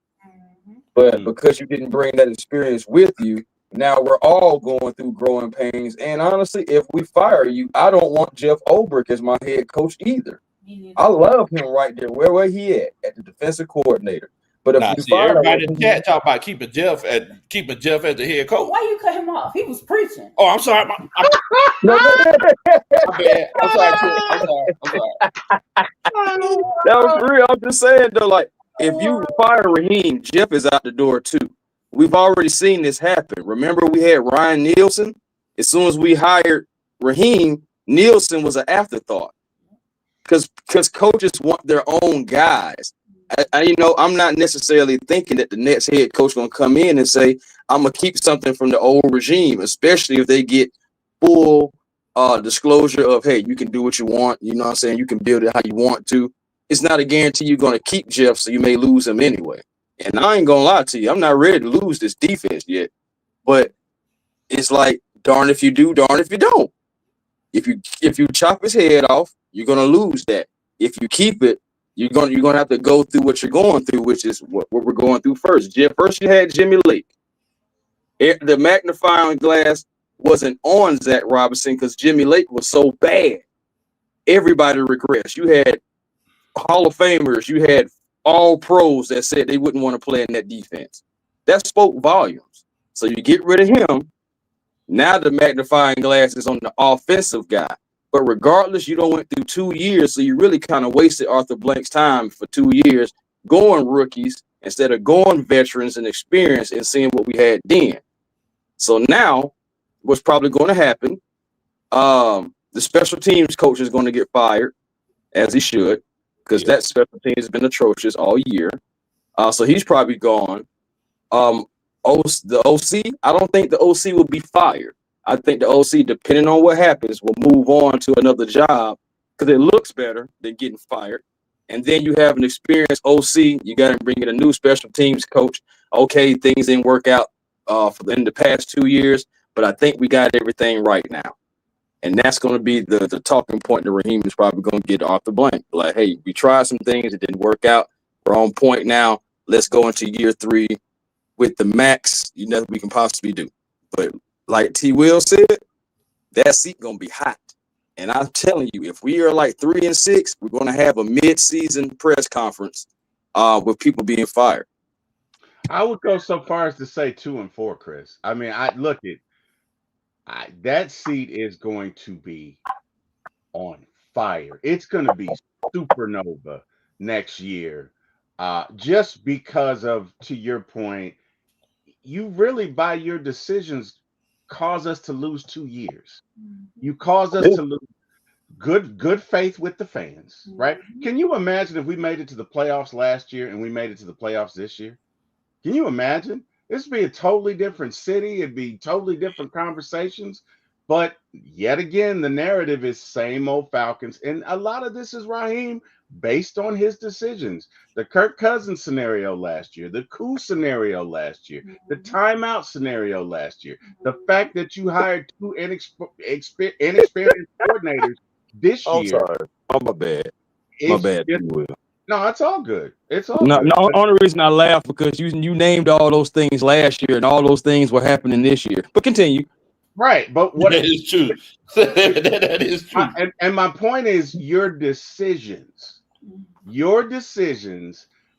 But because you didn't bring that experience with you, now we're all going through growing pains. And honestly, if we fire you, I don't want Jeff Ulbrich as my head coach either. I love him right there. Where he at the defensive coordinator. But if you fire everybody in the chat talk about keeping Jeff as the head coach. Why you cut him off? He was preaching. Oh, I'm sorry. My bad. I'm sorry. That was real. I'm just saying though, like, if you fire Raheem, Jeff is out the door too. We've already seen this happen. Remember, we had Ryan Nielsen. As soon as we hired Raheem, Nielsen was an afterthought because coaches want their own guys. I'm not necessarily thinking that the next head coach gonna come in and say, I'm gonna keep something from the old regime, especially if they get full disclosure of, hey, you can do what you want. You know what I'm saying? You can build it how you want to. It's not a guarantee you're gonna keep Jeff, so you may lose him anyway. And I ain't gonna lie to you, I'm not ready to lose this defense yet. But it's like, darn if you do, darn if you don't. If you chop his head off, you're gonna lose that. If you keep it, you're gonna have to go through what you're going through, which is what we're going through first. First you had Jimmy Lake. The magnifying glass wasn't on Zach Robinson because Jimmy Lake was so bad. Everybody regressed. You had Hall of Famers, you had all pros that said they wouldn't want to play in that defense. That spoke volumes. So you get rid of him. Now the magnifying glass is on the offensive guy. But regardless, you don't went through 2 years, so you really kind of wasted Arthur Blank's time for 2 years going rookies instead of going veterans and experience and seeing what we had then. So now what's probably going to happen, the special teams coach is going to get fired, as he should, because that special team has been atrocious all year. So he's probably gone. The OC, I don't think the OC will be fired. I think the OC, depending on what happens, will move on to another job because it looks better than getting fired. And then you have an experienced OC. You got to bring in a new special teams coach. Okay, things didn't work out in the past 2 years, but I think we got everything right now. And that's going to be the talking point that Raheem is probably going to get off the blank. Like, hey, we tried some things. It didn't work out. We're on point now. Let's go into year 3 with the max we can possibly do. But like T. Will said, that seat going to be hot. And I'm telling you, if we are like 3 and 6, we're going to have a mid-season press conference with people being fired. I would go so far as to say 2 and 4, Chris. I mean, that seat is going to be on fire. It's going to be supernova next year, just because of, to your point, you really, by your decisions, cause us to lose 2 years. You cause us to lose good faith with the fans, right? Can you imagine if we made it to the playoffs last year and we made it to the playoffs this year? Can you imagine? This would be a totally different city. It'd be totally different conversations. But yet again, the narrative is same old Falcons. And a lot of this is Raheem based on his decisions. The Kirk Cousins scenario last year, the Koo scenario last year, the timeout scenario last year, the fact that you hired 2 inexperienced coordinators this year. Sorry. Oh, my bad. My bad. No, it's all good. It's all no, good. No, only reason I laugh because you named all those things last year and all those things were happening this year. But continue. Right, but what that is true. That is true. And my point is, your decisions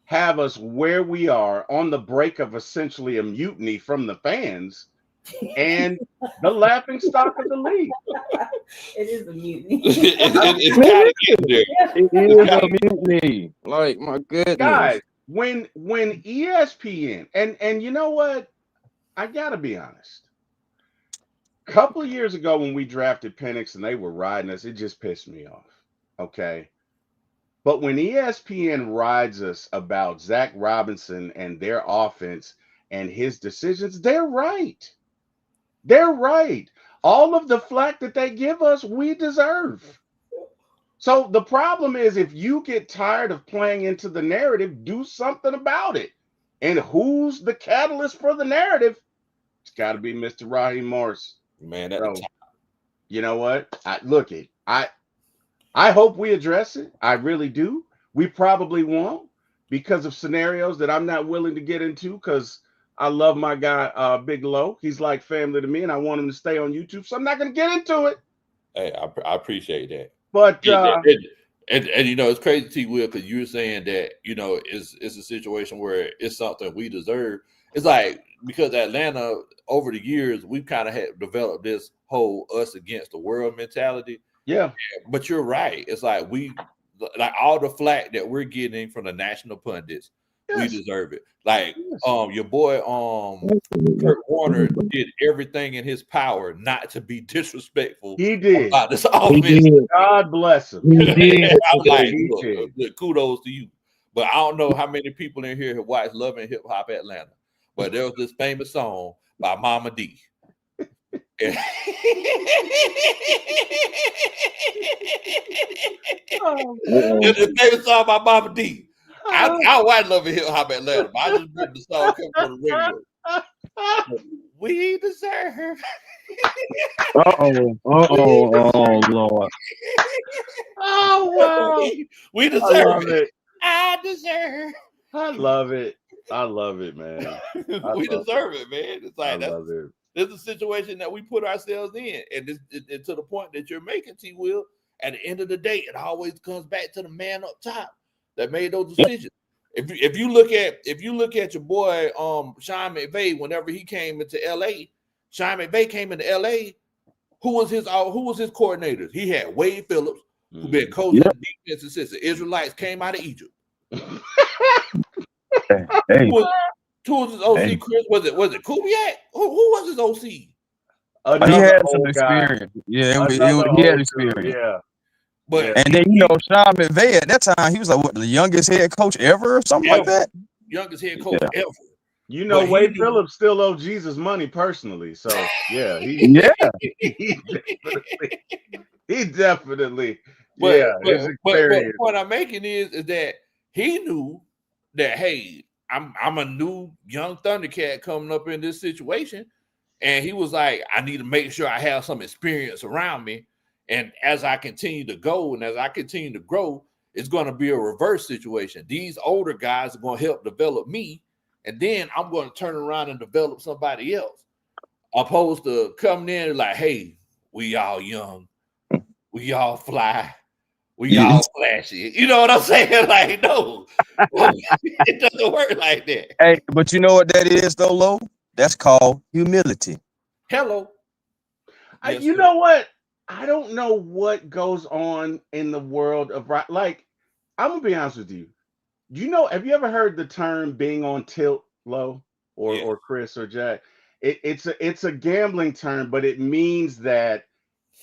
have us where we are on the brink of essentially a mutiny from the fans and the laughing stock of the league. It is a mutiny. It's got to get there. It is a mutiny. Like, my goodness. Guys, when ESPN, and you know what? I got to be honest. couple of years ago when we drafted Penix and they were riding us, it just pissed me off. Okay. But when ESPN rides us about Zach Robinson and their offense and his decisions, they're right. They're right. All of the flack that they give us, we deserve. So the problem is if you get tired of playing into the narrative, do something about it. And who's the catalyst for the narrative? It's got to be Mr. Raheem Morris. Man, at So, the top. you know what? I hope we address it. I really do. We probably won't because of scenarios that I'm not willing to get into because I love my guy, Big Low. He's like family to me, and I want him to stay on YouTube. So I'm not going to get into it. Hey, I appreciate that. But and you know, it's crazy, T. Will, because you were saying that it's a situation where it's something we deserve. It's like because Atlanta over the years we've kind of had developed this whole us against the world mentality. yeah, But you're right. It's like all the flack that we're getting from the national pundits, we yes, deserve it. Like yes. your boy Kurt Warner did everything in his power not to be disrespectful He did. about this He offense. did. God bless him. He did. I'm like, He look, did. kudos to you. But I don't know how many people in here have watched Love and Hip Hop Atlanta. But there was this famous song by Mama D. It's a famous song by Mama D. I watch Love and Hip Hop Atlanta, but I just remember the song coming on the radio. We deserve. Oh, Lord. Oh wow. We I deserve love it. it. I deserve. I love it. I love it, man. We deserve it, man. It's I like that's love it. this is a situation that we put ourselves in, and to the point that you're making, T. Will. At the end of the day, it always comes back to the man up top that made those decisions. If you look at your boy Sean McVay, whenever he came into LA, Sean McVay came into LA. Who was his coordinator? He had Wade Phillips, who been coaching defense assistant. Israelites came out of Egypt. Hey. Who was his OC? Hey. Chris? Was it Kubiak? Who was his OC? He Another had some old guy. experience. Yeah, Another he had old experience. dude, yeah. But And then Sean McVay at that time, he was like the youngest head coach ever or something like that. Youngest head coach ever. You know, But Wade Phillips still owed Jesus money personally. So yeah, he definitely But his experience. what I'm making is that he knew that, hey, I'm a new young Thundercat coming up in this situation. And he was like, I need to make sure I have some experience around me. And as I continue to go and as I continue to grow, it's going to be a reverse situation. These older guys are going to help develop me. And then I'm going to turn around and develop somebody else. Opposed to coming in and like, hey, we all young. We all fly. We all flashy. You know what I'm saying? Like, no. It doesn't work like that. Hey, but you know what that is, though, Lo? That's called humility. Hello. Yes, You sir. know what? I don't know what goes on in the world of like. I'm gonna be honest with you. Have you ever heard the term being on tilt, Low, or Chris or Jack? It's a gambling term, but it means that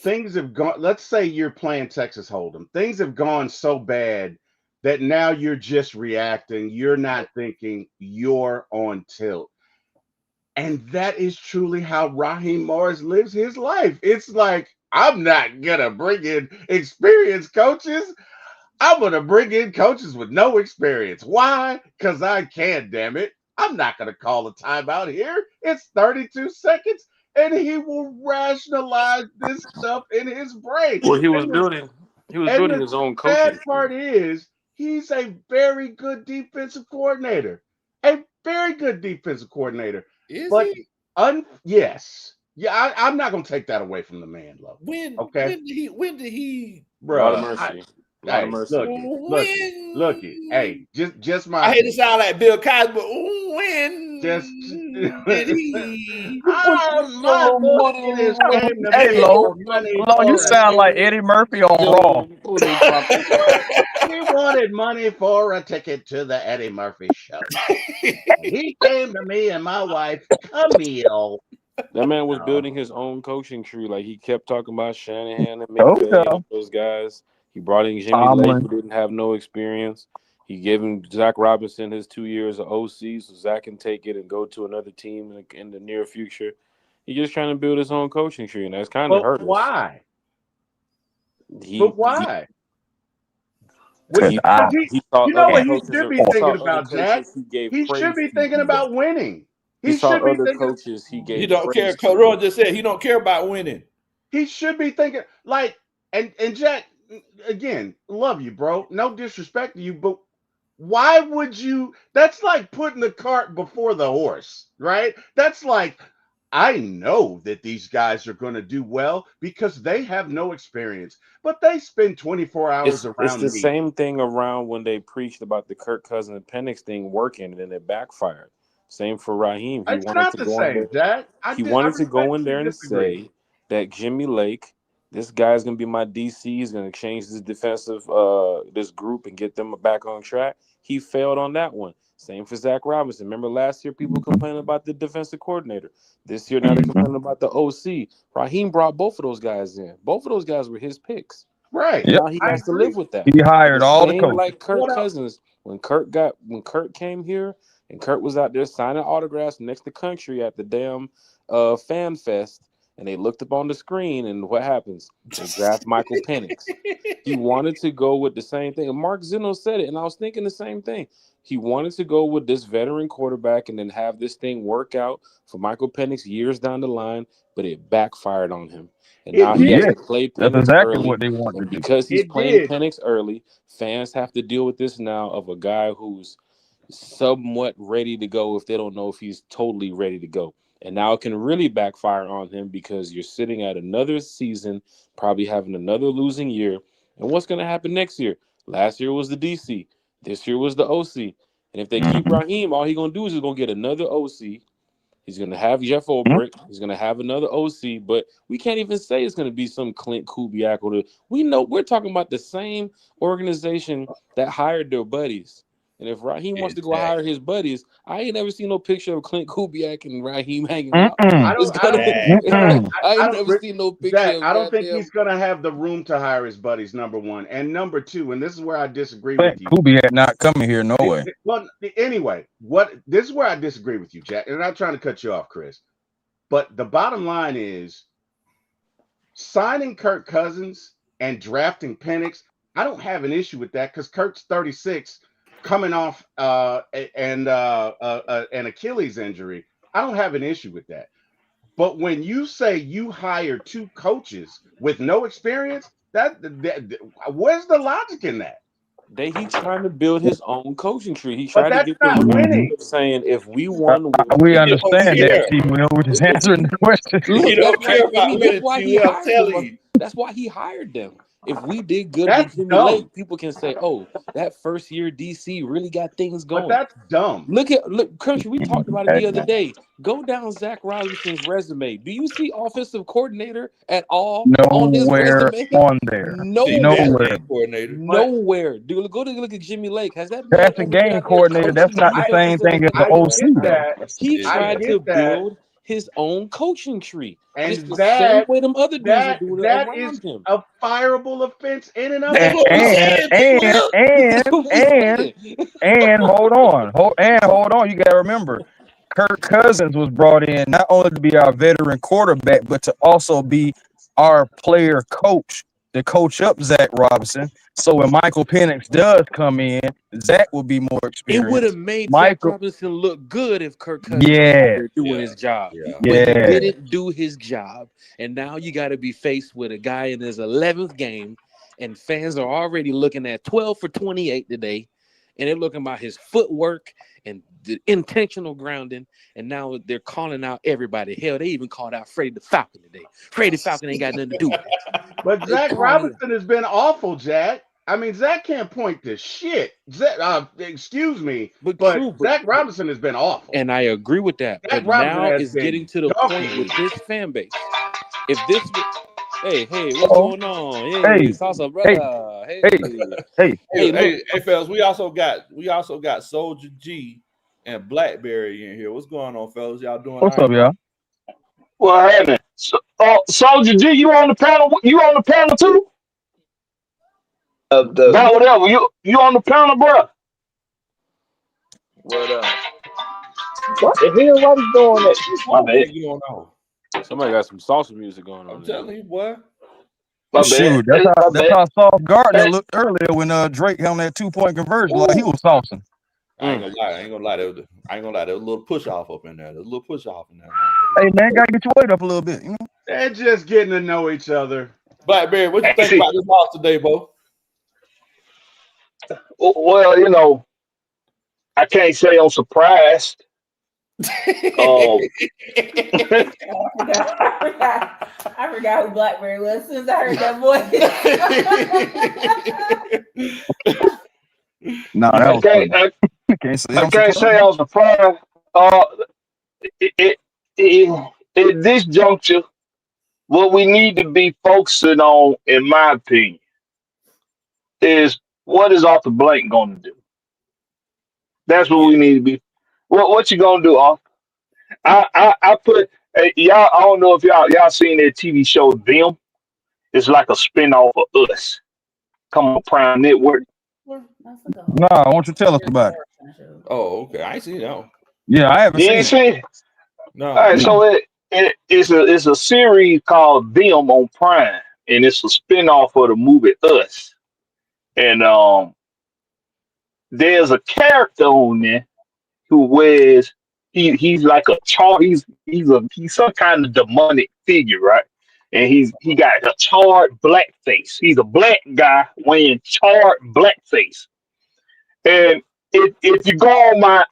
things have gone. Let's say you're playing Texas Hold'em. Things have gone so bad that now you're just reacting. You're not thinking. You're on tilt. And that is truly how Raheem Morris lives his life. It's like, I'm not going to bring in experienced coaches. I'm going to bring in coaches with no experience. Why? Because I can, damn it. I'm not going to call a timeout here. It's 32 seconds, and he will rationalize this stuff in his brain. Well, he was And building the his own sad coaching. part is he's a very good defensive coordinator. A very good defensive coordinator. Is But he? yes. Yeah, I'm not gonna take that away from the man, Low. When did he A lot of Bro, mercy. A lot of mercy. look it. Hey, just my I hate to sound like Bill Cosby, but when just did he? my boy in his game to Hey, me Lo, for money Lo, you for a sound like ticket. Eddie Murphy on Raw. He wanted money for a ticket to the Eddie Murphy show. And he came to me and my wife, Camille. That man was building his own coaching tree. Like he kept talking about Shanahan and Oh McVay yeah, and those guys. He brought in Jimmy Lake, Tomlin. who didn't have no experience. He gave him Zach Robinson his 2 years of OC, so Zach can take it and go to another team in the near future. He's just trying to build his own coaching tree, and that's kind of But hurt us. why? He Why? Because he You saw know other what he coaches. should be He saw thinking other about, Jack? coaches he gave He should praise be to thinking do that. about winning. He He saw should be other thinking. coaches he He gave don't care. praise Coach to. Roy just said he don't care about winning. He should be thinking like. And Jack, again, love you, bro. No disrespect to you, but why would you? That's like putting the cart before the horse, right? That's like, I know that these guys are going to do well because they have no experience, but they spend 24 hours It's the around me. same thing around when they preached about the Kirk Cousins and Penix thing working, and then it backfired. Same for Raheem. He It's wanted not to the go in same, there. Jack. He I wanted to go in respectfully there and disagree. say that Jimmy Lake, this guy's gonna be my DC. He's gonna change this defensive this group and get them back on track. He failed on that one. Same for Zach Robinson. Remember last year people complaining about the defensive coordinator. This year now they're complaining about the OC. Raheem brought both of those guys in. Both of those guys were his picks. Right. And Yep. now he I has to agree. live with that. He And hired the all the same coaches. like Kirk What else? Cousins when Kirk came here and Kirk was out there signing autographs next to country at the damn fan fest, and they looked up on the screen, and what happens? They draft Michael Penix. He wanted to go with the same thing. And Mark Zeno said it, and I was thinking the same thing. He wanted to go with this veteran quarterback and then have this thing work out for Michael Penix years down the line, but it backfired on him. And It now he has did. Yeah, to play that's Penix exactly early. what they want to And do. because he's It playing did. Penix early, fans have to deal with this now of a guy who's somewhat ready to go if they don't know if he's totally ready to go. And now it can really backfire on him because you're sitting at another season, probably having another losing year. And what's going to happen next year? Last year was the DC. This year was the OC. And if they keep Mhm. Raheem, all he's going to do is he's going to get another OC. He's going to have Jeff Mhm. Ulbrich. He's going to have another OC. But we can't even say it's going to be some Clint Kubiak. We know we're talking about the same organization that hired their buddies. And if Raheem wants to go hire Exactly. his buddies, I ain't never seen no picture of Clint Kubiak and Raheem hanging out. Mm-mm. I It's don't. I gonna. don't think he's Exactly. gonna. I I ain't don't. never seen no picture Zach, of I don't think he's goddamn. gonna have the room to hire his buddies. Number one, and number two, and this is where I disagree But with you. Kubiak not coming here, no way. Well, anyway, what this is where I disagree with you, Jack. And I'm not trying to cut you off, Chris. But the bottom line is signing Kirk Cousins and drafting Penix. I don't have an issue with that because Kirk's 36, coming off an Achilles injury. I don't have an issue with that. But when you say you hire two coaches with no experience, where's the logic in that? He trying to build his own coaching tree. He But tried to that's get the not Mhm. winning. of saying if we won, We He don't understand that, care. T. Will. We're just answering the question. He look, don't care about that's winning, why he T. I'm hired them. telling you. That's why he hired them. If we did good with That's Jimmy dumb. Lake, people can say, "Oh, that first year DC really got things But going." that's dumb. Look, country. We talked about it the other Exactly. day. Go down Zach Robinson's resume. Do you see offensive coordinator at all on his Nowhere resume? on there. See, Nowhere. Nowhere. passing coordinator. But Nowhere. Dude, go to look at Jimmy Lake. Has that man Passing ever been game out there coordinator, that's coaching not the I same defenses in thing as the I the get OC, NFL? though. that. He I tried Exactly. to get that. build his own coaching tree, just And the same that way them other dudes are that doing it that is around him. a fireable offense in and of That's And what we itself. and saying, T. and Will. That's and what we and saying. and hold on. You gotta remember, Kirk Cousins was brought in not only to be our veteran quarterback, but to also be our player coach, to coach up Zach Robinson. So when Michael Penix does come in, Zach will be more It would have experienced. made Zach Michael, Robinson look good if Kirk Cousins was out yeah, there doing Yeah. his job. Yeah. But he yeah. didn't do his job. And now you got to be faced with a guy in his 11th game, and fans are already looking at 12 for 28 today. And they're looking about his footwork and the intentional grounding. And now they're calling out everybody. Hell, they even called out Freddie the Falcon today. Freddie the Falcon ain't got nothing to do with it. But They Zach called him. Robinson has been awful, Jack. I mean, Zach can't point to shit. Excuse me, But but true, but Zach Robinson has been awful. and I agree with that. Zach But Robinson now has it's getting been to the donkey point with week. this fan base. If this, hey, what's Oh, going on? hey, Hey, salsa hey, brother. hey, Hey, hey. look. Hey, fellas, we also got Soldier G and Blackberry in here. What's going on, fellas? Y'all doing all What's up, right? y'all? What happened? So, Soldier G, you on the panel? You on the panel too? About whatever. You on the panel, bro? What up? What the hell? What is doing that? My bad. Going on? Somebody got some salsa music going on. I'm telling you, boy. My bad. Shoot, My that's bad. how Sauce Gardner Hey, looked earlier when Drake on that 2-point conversion. Like he Ooh. was saucing. I ain't gonna lie. There was a little push off up in there. There's a little push off in there. Hey man, gotta get your weight up a little bit. You know? They're just getting to know each other. Blackberry, what you think about this loss today, Bo? well, I can't say I'm surprised. I forgot who Blackberry was as soon as I heard that voice. No, that was funny. I can't say I'm surprised. At this juncture, what we need to be focusing on, in my opinion, is what is Arthur Blank going to do? That's what we need to be. What you gonna do, Arthur? I put y'all. I don't know if y'all seen that TV show Them. It's like a spinoff of Us. Come on, Prime Network. Nah, why don't you tell us about it? Oh, okay. I ain't seen that. Yeah, I haven't You ain't seen it? No. All right, so it's a series called Them on Prime, and it's a spinoff of the movie Us. And there's a character on there who wears he's like a he's some kind of demonic figure, right? And he got a charred black face. He's a black guy wearing charred black face. And if you go on my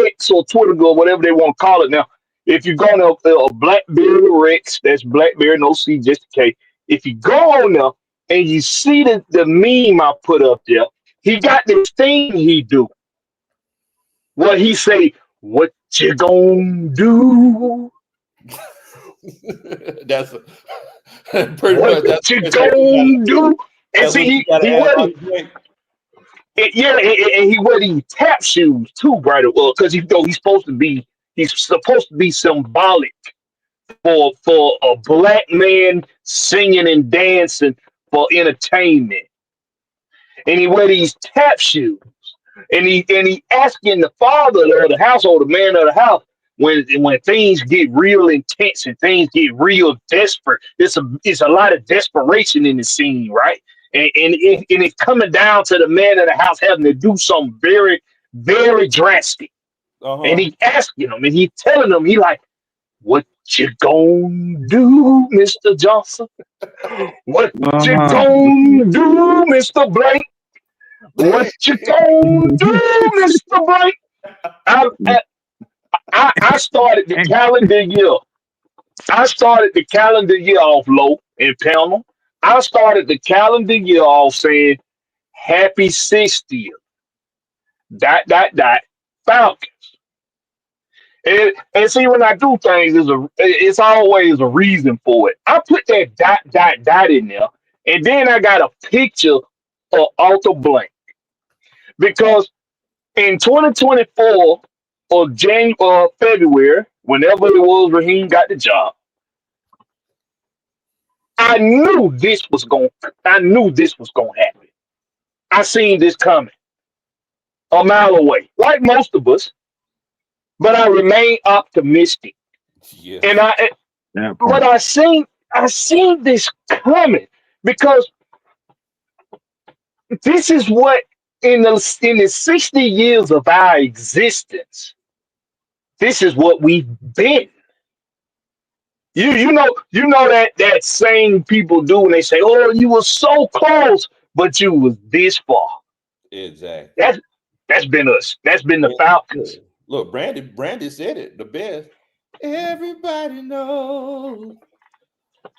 X or Twitter or whatever they want to call it now, if you go on a Blackberry Rex, that's Blackberry no C just in case. If you go on there and you see the meme I put up there, he got this thing he do. What he say, what you gonna do? That's pretty what much. That's you gonna do? And see, and he wear these tap shoes too, right? Well, because he's supposed to be symbolic for a black man singing and dancing for entertainment. And he wear these tap shoes. And he asking the father of the household, the man of the house, when things get real intense and things get real desperate, it's a lot of desperation in the scene, right? And it's coming down to the man of the house having to do something very, very drastic. And he asking him, and he telling him, he like, what you gonna do, Mr. Johnson? What you gonna do, Mr. Blank? What you gonna do, Mr. Blank? I started the calendar year. I started the calendar year off low and panel. I started the calendar year off saying happy 60th. ... Falcons. And see, when I do things, it's always a reason for it. I put that ... in there, and then I got a picture of Arthur Blank. Because in 2024 or February, whenever it was Raheem got the job, I knew this was gonna happen. I seen this coming a mile away, like most of us, but I remain optimistic. Yeah. But I seen this coming because this is what in the 60 years of our existence, this is what we've been. You know that saying people do when they say, "Oh, you were so close, but you was this far." Exactly. That's been us. That's been the Falcons. Look, Brandy said it the best. Everybody knows.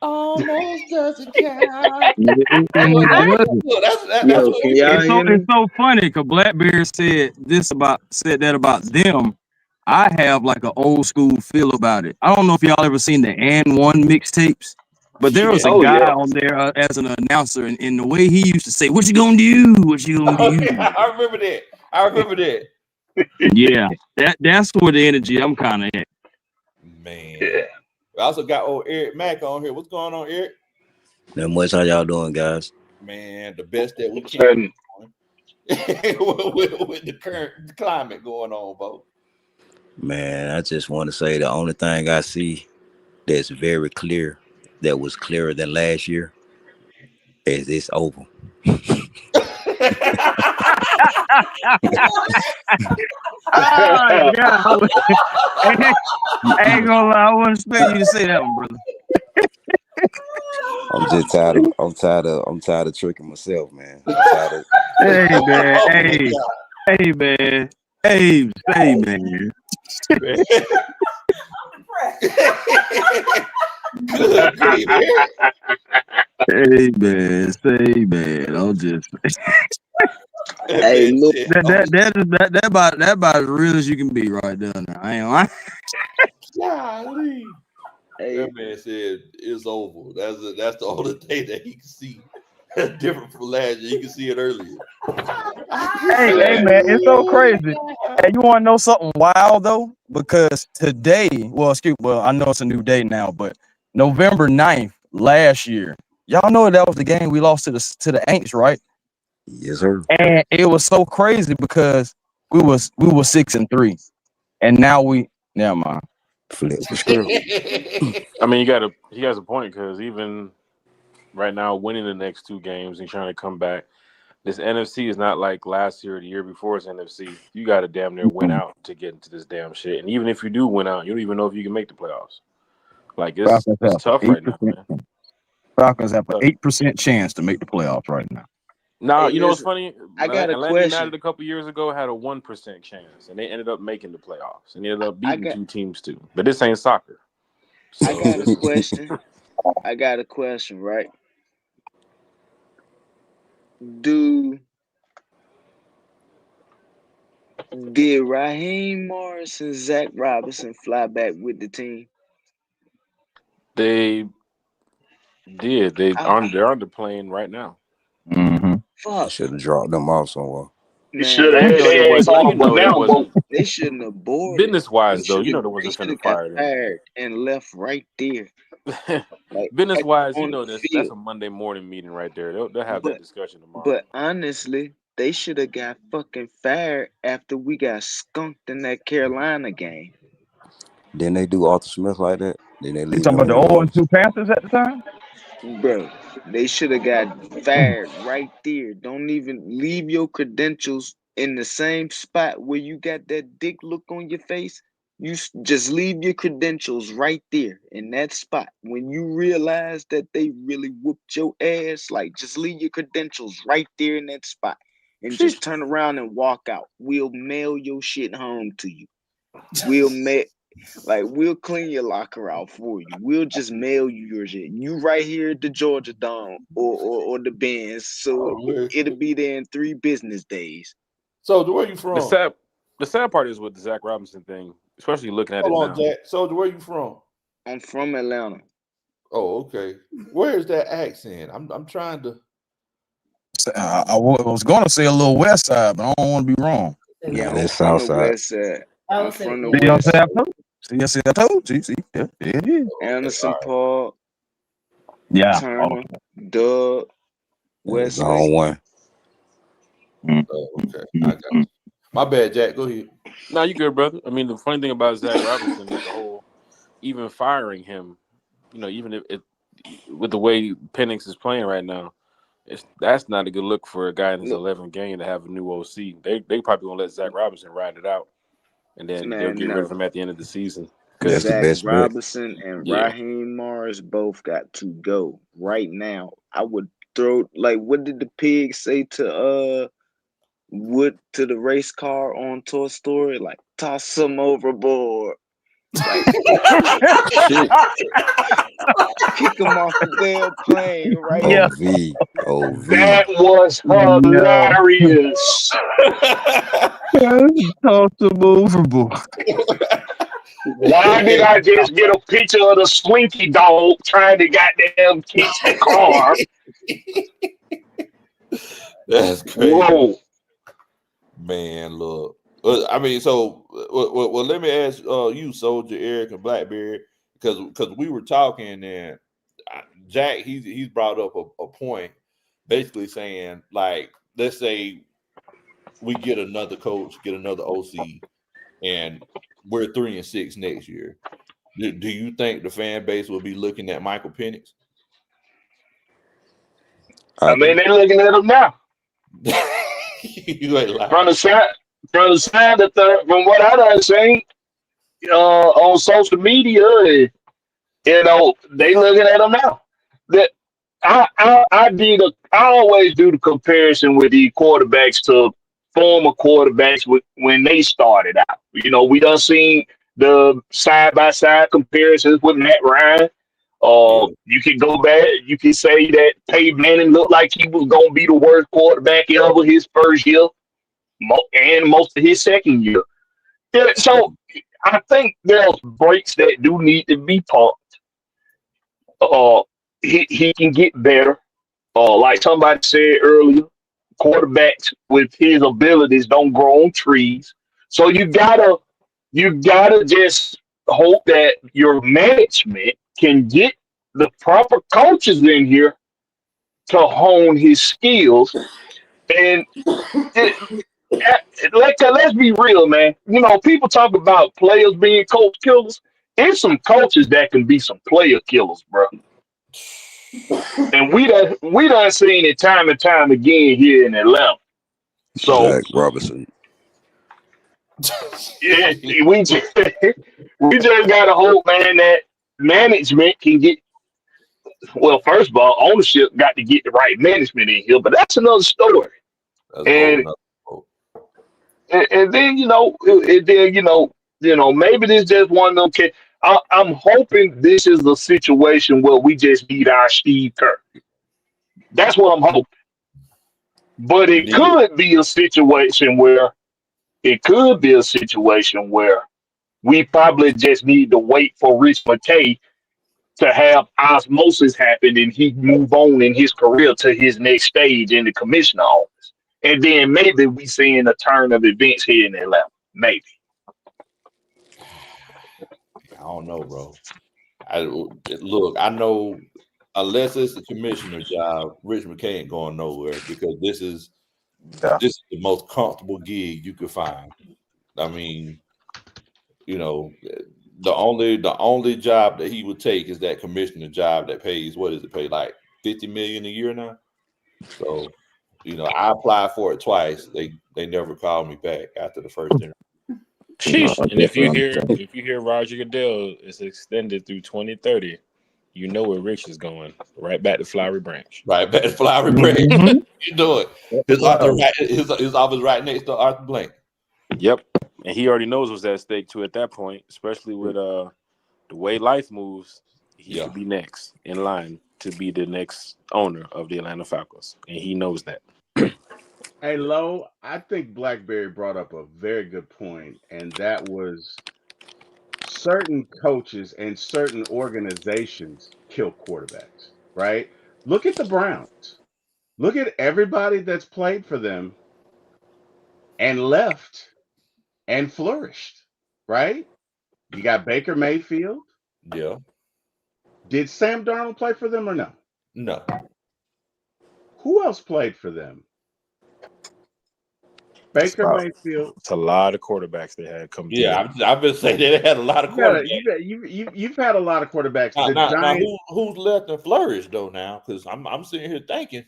Almost doesn't count. It's so funny because Blackberry said that about them. I have like an old school feel about it. I don't know if y'all ever seen the And One mixtapes, but there was a guy on there as an announcer, and the way he used to say, "What you gonna do? What you gonna do?" Yeah, I remember that. Yeah, that's where the energy I'm kind of at. Man. Yeah. We also got old Eric Mack on here. What's going on, Eric? Not much. How y'all doing, guys? Man, the best that we can with the current climate going on, Bo. Man, I just want to say the only thing I see that's very clear, that was clearer than last year, is it's over. Oh God! I ain't gonna lie. I wouldn't expect you to say that one, brother. I'm just tired of. I'm tired of tricking myself, man. I'm tired of. Hey man, hey man, hey man. Good grief, Eric. Hey man, I'm just Hey, look. that about as real as you can be right there. Now. I ain't lying. Golly. Hey, That man said it's over. That's the only thing that he can see. Different from last year. You can see it earlier. Hey man, it's so crazy. Hey, you want to know something wild though? Because today, well, I know it's a new day now, but November 9th last year, y'all know that was the game we lost to the Aints, right? Yes, sir. And it was so crazy because we was 6-3, and now never mind. Flip the script. I mean, he has a point because even right now, winning the next two games and trying to come back, this NFC is not like last year or the year before's NFC. You got to damn near win out to get into this damn shit. And even if you do win out, you don't even know if you can make the playoffs. Like it's tough right now, man. Falcons have an 8% chance to make the playoffs right now. Nah, Hey, you know what's listen, funny? I got a Atlanta question. United a couple years ago had a 1% chance, and they ended up making the playoffs, and they ended up beating two teams too. But this ain't soccer. So I got a question. I got a question, right? Did Raheem Morris and Zach Robinson fly back with the team? they did. They're underplaying right now. Mm-hmm. Fuck, Should have dropped them off somewhere. man. should But have you know had there their ass wasn't. You off know of it them. wasn't They shouldn't have boarded. business wise though. You know there They wasn't should finna have got fire them. fired and left right there. Like Business wise, you on know the that's field. a Monday morning meeting right there. They'll have that But discussion tomorrow. but honestly, they should have got fucking fired after we got skunked in that Carolina game. Then they do Arthur Smith like that. Then they You leave talking him about in the the 0-2 ropes. Panthers at the time? Bro, they should have got fired right there. Don't even leave your credentials in the same spot where you got that dick look on your face. Just leave your credentials right there in that spot. When you realize that they really whooped your ass, like just leave your credentials right there in that spot and just turn around and walk out. We'll mail your shit home to you. We'll clean your locker out for you. We'll just mail you your shit. You right here at the Georgia Dome or the Benz. So it'll be there in 3 business days. So where you from? The sad part is with the Zach Robinson thing, especially looking at Hold it on, now. Jack. So where you from? I'm from Atlanta. Oh, okay. Where is that accent? I'm trying to. I was going to say a little west side, but I don't want to be wrong. Yeah, I'm That's from the Southside. west side. I'm from the See what I'm west saying? side. I told you. See, yeah, it is. Anderson Park, Yeah. Turner, Doug, Westlake. Zone 1. Oh, okay. I got you. My bad, Jack. Go ahead. No, you good, brother. I mean, the funny thing about Zach Robinson is the whole, even firing him, even if with the way Penix is playing right now, that's not a good look for a guy in his 11th game to have a new OC. They probably gonna let Zach Robinson ride it out, and then they'll get rid of him at the end of the season. That's the Zach best bet. Robinson and Raheem Morris both got to go right now. I would throw what did the pig say to the race car on Toy Story? Like toss them overboard. Like kick them off the damn plane right Yeah. OV. That was hilarious. Toss them overboard. Why did I just get a picture of the Slinky dog trying to goddamn kick the car? That's crazy. Whoa. Man, look. I mean, so well, let me ask you, Soldier, Eric, and Blackberry. because we were talking and Jack he's brought up a point, basically saying like, let's say we get another coach, get another OC, and we're 3-6 next year. Do you think the fan base will be looking at Michael Penix? I mean, they're looking at him now. You ain't lying. From the side that from what I done seen on social media, you know, they looking at him now. That I always do the comparison with the quarterbacks to former quarterbacks when they started out. You know, we done seen the side by side comparisons with Matt Ryan. You can go back. You can say that Peyton Manning looked like he was gonna be the worst quarterback ever his first year, and most of his second year. Yeah, so I think there's breaks that do need to be pumped. He can get better. Like somebody said earlier, quarterbacks with his abilities don't grow on trees. So you gotta just hope that your management can get the proper coaches in here to hone his skills. And let's be real, man. You know, people talk about players being coach killers. There's some coaches that can be some player killers, bro. And we done seen it time and time again here in Atlanta. So Zach Robinson. yeah, we just gotta hope, man, that management can get. Well, first of all, ownership got to get the right management in here, but that's another story. That's a whole And nother. and then maybe this just one of them kids. I'm hoping this is a situation where we just need our Steve Kerr. That's what I'm hoping. But it could be a situation where we probably just need to wait for Rich McKay to have osmosis happen and he move on in his career to his next stage in the commissioner office. And then maybe we seeing a turn of events here in Atlanta. Maybe. I don't know, bro. Look, I know unless it's the commissioner job, Rich McKay ain't going nowhere because this is the most comfortable gig you could find. I mean, you know, the only job that he would take is that commissioner job that pays, what does it pay, like $50 million a year now? So, you know, I applied for it twice. They never called me back after the first interview. Sheesh. And if you hear Roger Goodell is extended through 2030, you know where Rich is going. Right back to Flowery Branch. Right back to Flowery Branch. You know it. His office right next to Arthur Blank. Yep. And he already knows what's at stake too at that point, especially with the way life moves. He should be next in line to be the next owner of the Atlanta Falcons. And he knows that. Hey, Lo, I think Blackberry brought up a very good point, and that was certain coaches and certain organizations kill quarterbacks, right? Look at the Browns. Look at everybody that's played for them and left and flourished, right? You got Baker Mayfield. Yeah. Did Sam Darnold play for them or no? No. Who else played for them? Baker Mayfield. It's a lot of quarterbacks they had come through. Yeah, I've been saying they had a lot of quarterbacks. You've had a lot of quarterbacks. Now, who's left and flourished though now? Because I'm sitting here thinking.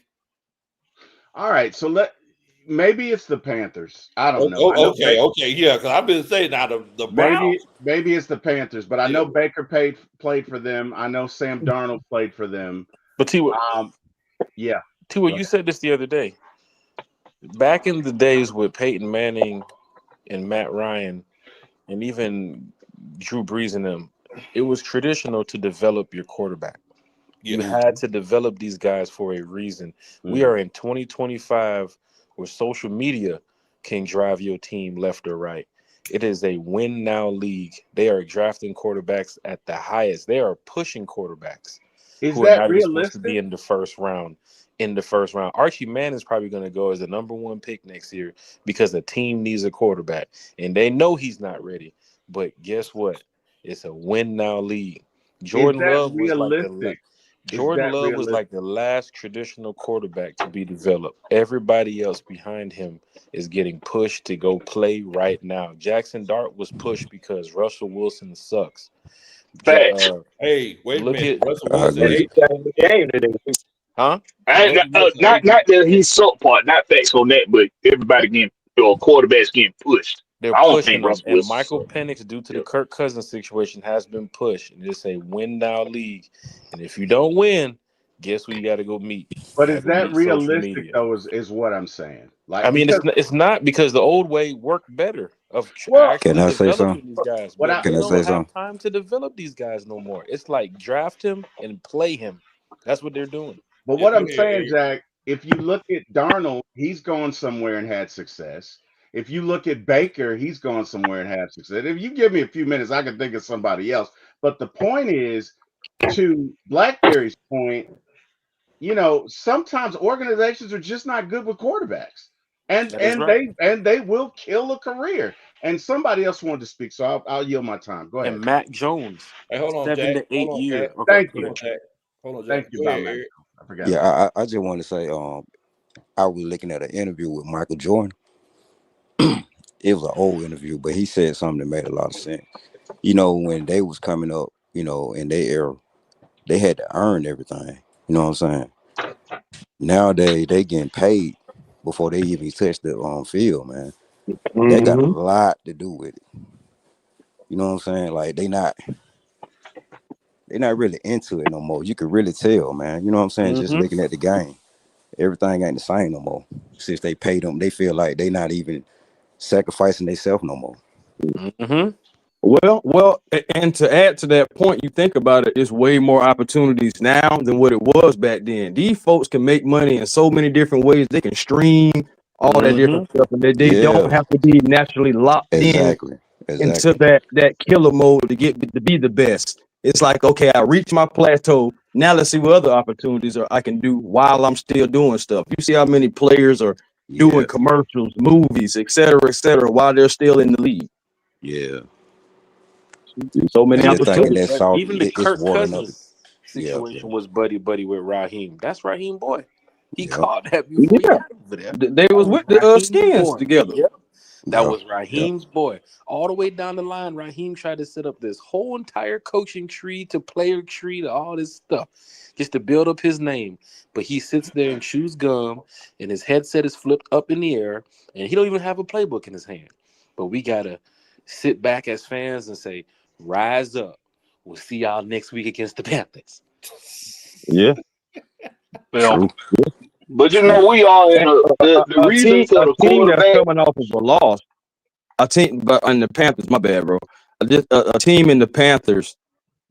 All right, so maybe it's the Panthers. I don't know. Okay, yeah. Because I've been saying now the Browns. Maybe it's the Panthers, but I know Baker played for them. I know Sam Darnold played for them. But T.Y., you said this the other day. Back in the days with Peyton Manning and Matt Ryan and even Drew Brees and them, it was traditional to develop your quarterback. Yeah. You had to develop these guys for a reason. Mm-hmm. We are in 2025 where social media can drive your team left or right. It is a win now league. They are drafting quarterbacks at the highest. They are pushing quarterbacks. Is that realistic? Supposed to be in the first round. Archie Manning is probably going to go as the number one pick next year because the team needs a quarterback. And they know he's not ready. But guess what? It's a win now league. Jordan that Love was like realistic? Is Jordan that Love was realistic? like the last traditional quarterback to be developed. Everybody else behind him is getting pushed to go play right now. Jackson Dart was pushed because Russell Wilson sucks. Facts. Hey, wait a Look minute. at Russell I Wilson And agree. he ate. got in the game today. huh? And, Russell Wilson ate. not that he's subpart, not facts on that, but everybody getting or quarterbacks getting pushed. They're I don't pushing think them, Russell and Wilson. Michael Penix, due to Yeah. the Kirk Cousins situation, has been pushed. And it's a win now league, and if you don't win, guess who you got to go meet? But Got to is go that meet social realistic media. though? Is what I'm saying. I Like mean, because it's not because the old way worked better of well, Can actually I say something? developing these guys, what but I Can they I don't say have something? time to develop these guys no more. It's like draft him and play him. That's what they're doing. but Yeah, what go I'm ahead, saying, Eric. Jack, if you look at Darnold, he's gone somewhere and had success. If you look at Baker, he's gone somewhere and had success. If you give me a few minutes, I can think of somebody else. But the point is, to Blackberry's point, sometimes organizations are just not good with quarterbacks, and That is and right. they will kill a career. And somebody else wanted to speak, so I'll yield my time. Go And ahead. Mac Jones, Hey, hold on, 7 Jack. to 8 Hold on, Jack. years. Okay, Thank go Hold you, on, ahead. Jack. Hold on, Jack. thank you Go about ahead, Matt. Eric. I forgot about. Yeah, I just want to say, I was looking at an interview with Michael Jordan. It was an old interview, but he said something that made a lot of sense. When they was coming up, in their era, they had to earn everything. You know what I'm saying? Nowadays, they getting paid before they even touch the field, man. That got a Mm-hmm. lot to do with it. You know what I'm saying? Like they not really into it no more. You could really tell, man. You know what I'm saying? Just Mm-hmm. looking at the game, everything ain't the same no more. Since they paid them, they feel like they not even sacrificing themselves no more. Mm-hmm. Well, and to add to that point, you think about it, it's way more opportunities now than what it was back then. These folks can make money in so many different ways. They can stream all that different Mm-hmm. stuff, and they don't Yeah, have to be naturally locked in exactly, into exactly. that killer mode to be the best. It's like, okay, I reached my plateau. Now let's see what other opportunities I can do while I'm still doing stuff. You see how many players are Yeah, doing commercials, movies, et cetera, while they're still in the league. yeah. So many I just think in opportunities. that But soft, even the it's Kirk watering up. Cousins Yeah, yeah, situation was buddy with Raheem. That's Raheem boy. He yeah, called that before he Yeah, got over there. they That was was with the Raheem skins boy. together. Yep. That yeah, was yeah, Raheem's boy. All the way down the line, Raheem tried to set up this whole entire coaching tree to player tree to all this stuff just to build up his name. But he sits there and chews gum, and his headset is flipped up in the air, and he don't even have a playbook in his hand. But we gotta sit back as fans and say, "Rise up. We'll see y'all next week against the Panthers." Yeah. Yeah. true, But true. we are in And the reason for a the team that's quarterback. coming off of a loss, a team, but in the Panthers, my bad, bro. A team in the Panthers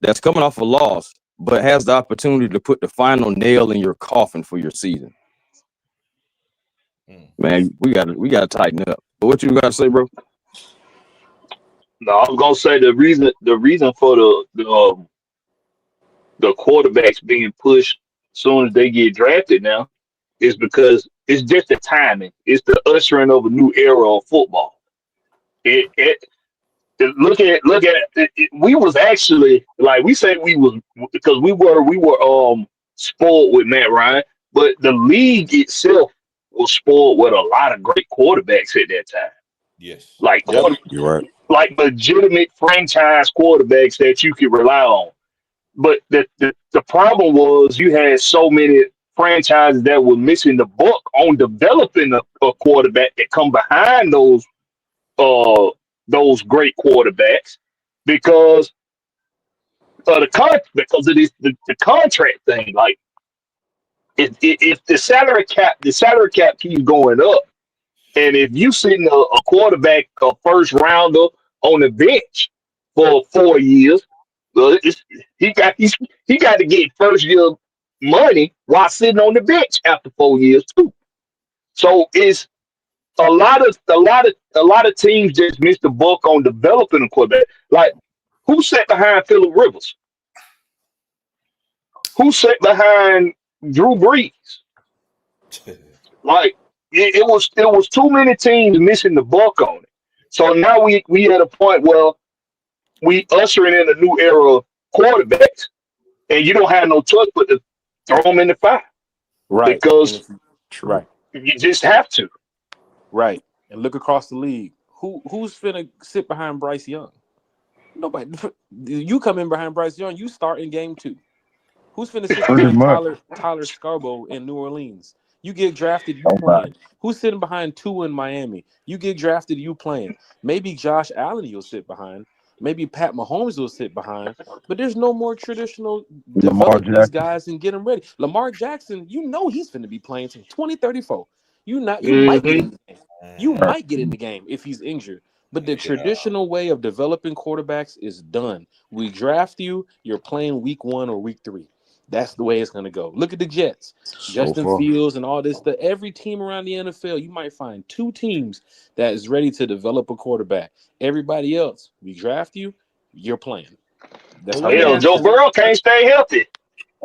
that's coming off a loss, but has the opportunity to put the final nail in your coffin for your season. Mm. Man, we gotta tighten up. But what you gotta say, bro? No, I was gonna say the reason for the quarterbacks being pushed as soon as they get drafted now is because it's just the timing. It's the ushering of a new era of football. It look at we was actually like we say we was because we were spoiled with Matt Ryan, but the league itself was spoiled with a lot of great quarterbacks at that time. Yes. Like Yep. You're right. like legitimate franchise quarterbacks that you could rely on. But the problem was you had so many franchises that were missing the book on developing a quarterback that come behind those great quarterbacks because because of the contract thing. Like if the salary cap keeps going up, and if you sitting a quarterback a first rounder on the bench for 4 years, well, he got to get first year money while sitting on the bench after 4 years too. So it's a lot of teams just missed the book on developing a quarterback. Like who sat behind Phillip Rivers? Who sat behind Drew Brees? Like it was too many teams missing the buck on it. So now we at a point where we ushering in a new era quarterbacks, and you don't have no choice but to throw them in the fire Right. because True. Right. you just have to. Right. And look across the league. Who's finna sit behind Bryce Young? Nobody. You come in behind Bryce Young, you start in game 2. Who's finna sit Pretty behind much. Tyler Scarborough in New Orleans? You get drafted, you Nobody. playing. Who's sitting behind Tua in Miami? You get drafted, you playing. Maybe Josh Allen you'll sit behind. Maybe Pat Mahomes will sit behind. But there's no more traditional Lamar develop these Jackson. guys and get them ready. Lamar Jackson, you know he's finna be playing till 2034. You might get Hmm. in the game. You might get in the game if he's injured. But the traditional way of developing quarterbacks is done. We draft you, you're playing week 1 or week 3. That's the way it's going to go. Look at the Jets. So Justin far. Fields and all this. Every team around the NFL, you might find 2 teams that is ready to develop a quarterback. Everybody else, we draft you, you're playing. That's Well, how let they me Hell, do ask Joe you it. this Burrow can't question. stay healthy.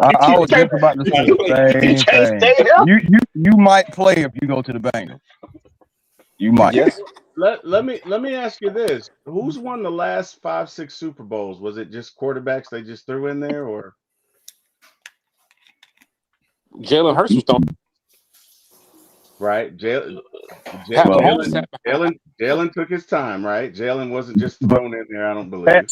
I He was can't, just about to say he the he same can't thing. stay healthy. You might play if you go to the Bengals. You might. Yes. Let me ask you this: who's won the last 5, 6 Super Bowls? Was it just quarterbacks they just threw in there, or Jalen Hurts was throwing. right? Pat Well, Mahomes Jalen sat behind Alex Smith. Jalen took his time, right? Jalen wasn't just but thrown in there. I don't believe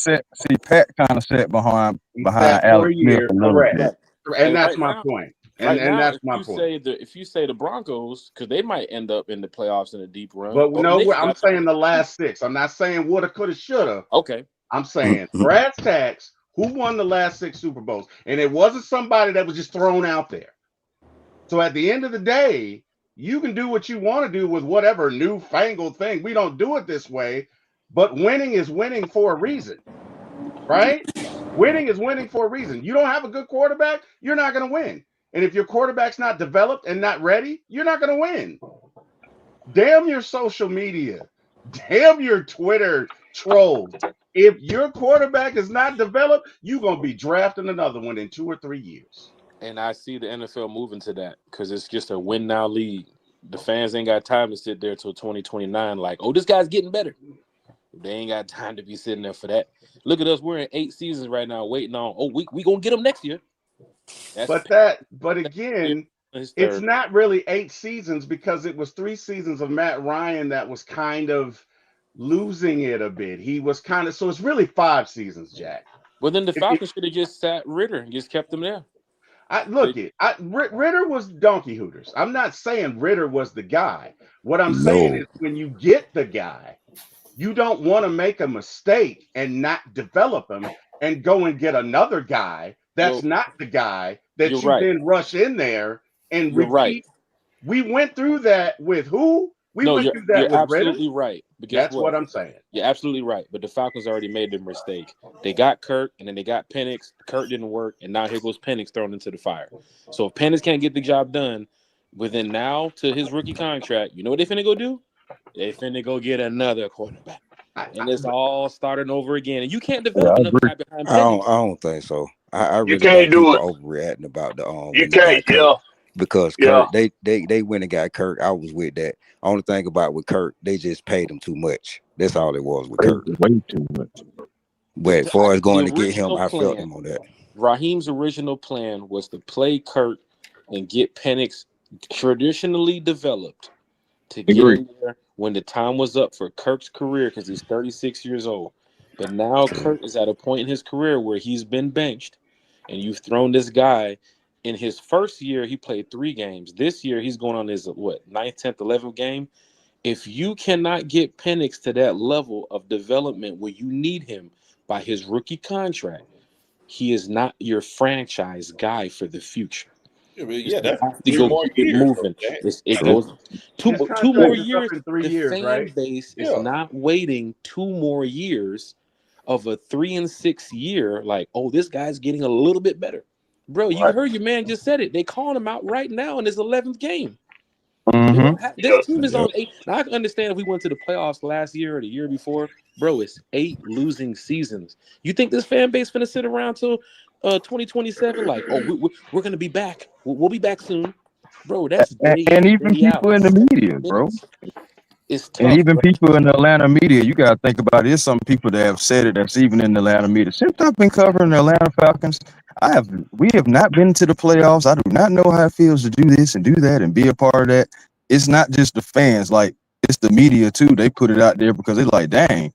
Pat kind of sat behind he sat for Alex a Smith year, a little correct? bit. Right. And And that's my point. And right and now, that's my point. if you say the Broncos, because they might end up in the playoffs in a deep run, But or no, Nick I'm got time. saying the last 6. I'm not saying woulda, coulda, shoulda. Okay. I'm saying brass tacks. Who won the last 6 Super Bowls? And it wasn't somebody that was just thrown out there. So at the end of the day, you can do what you want to do with whatever newfangled thing. We don't do it this way, but winning is winning for a reason, right? Winning is winning for a reason. You don't have a good quarterback, you're not going to win. And if your quarterback's not developed and not ready, you're not going to win. Damn your social media. Damn your Twitter trolls. If your quarterback is not developed, you're going to be drafting another one in 2 or 3 years. And I see the NFL moving to that because it's just a win now league. The fans ain't got time to sit there till 2029. Like, oh, this guy's getting better. They ain't got time to be sitting there for that. Look at us. We're in 8 seasons right now, waiting on. Oh, we gonna get them next year. That's But again, his it's third. not really 8 seasons because it was 3 seasons of Matt Ryan that was kind of losing it a bit. He was kind of, so it's really 5 seasons, Jack. Well, then the If you, Falcons should have just sat Ritter and just kept him there. Ritter was donkey hooters. I'm not saying Ritter was the guy. What I'm saying No. is when you get the guy, you don't want to make a mistake and not develop him and go and get another guy that's You're, not the guy you're that you right. then rush in there and You're right. repeat. We went through that with who? We No, went you're through that you're with Ritter. absolutely right. But guess That's what what? I'm saying. You're absolutely right. But the Falcons already made their mistake. They got Kirk, and then they got Penix. Kirk didn't work, and now here goes Penix thrown into the fire. So if Penix can't get the job done within now to his rookie contract, you know what they finna go do? They finna go get another quarterback. And it's all starting over again. And you can't Yeah, develop I another agree. guy behind I Penix. don't think so. I You really can't think do people it. overreacting about the You when they can't. got Kirk. Yeah. Because Yeah. Kirk, they went and got Kirk. I was with that. Only thing about with Kirk, they just paid him too much. That's all it was with Kirk. Way too much. But as far as The going to get him, original I felt plan, him on that. Raheem's original plan was to play Kirk and get Penix traditionally developed to get Agree. in there when the time was up for Kirk's career because he's 36 years old. But now True. Kirk is at a point in his career where he's been benched, and you've thrown this guy. In his first year, he played 3 games. This year, he's going on his 9th, 10th, 11th game. If you cannot get Penix to that level of development where you need him by his rookie contract, he is not your franchise guy for the future. Yeah, You that's have to 3 go more keep it years, though, moving. Jack. It True. goes two His two contract more is up years. in 3 The years, fan right? base is Yeah. not waiting 2 more years of a 3 and 6 year. Like, oh, this guy's getting a little bit better, bro. You Right. heard your man just said it. They calling him out right now in his 11th game. They Mm-hmm. don't have, this Yeah. team is Yep. on 8. Now I can understand if we went to the playoffs last year or the year before, bro. It's 8 losing seasons. You think this fan base finna sit around till 2027? Like, oh, we're gonna be back. We'll be back soon, bro. That's day And in, even day out. people in the 70 media, bro. minutes. It's And tough, even bro. people in the Atlanta media, you gotta think about it. There's some people that have said it that's even in the Atlanta media. Since I've been covering the Atlanta Falcons, we have not been to the playoffs. I do not know how it feels to do this and do that and be a part of that. It's not just the fans, like it's the media too. They put it out there because it's like, dang,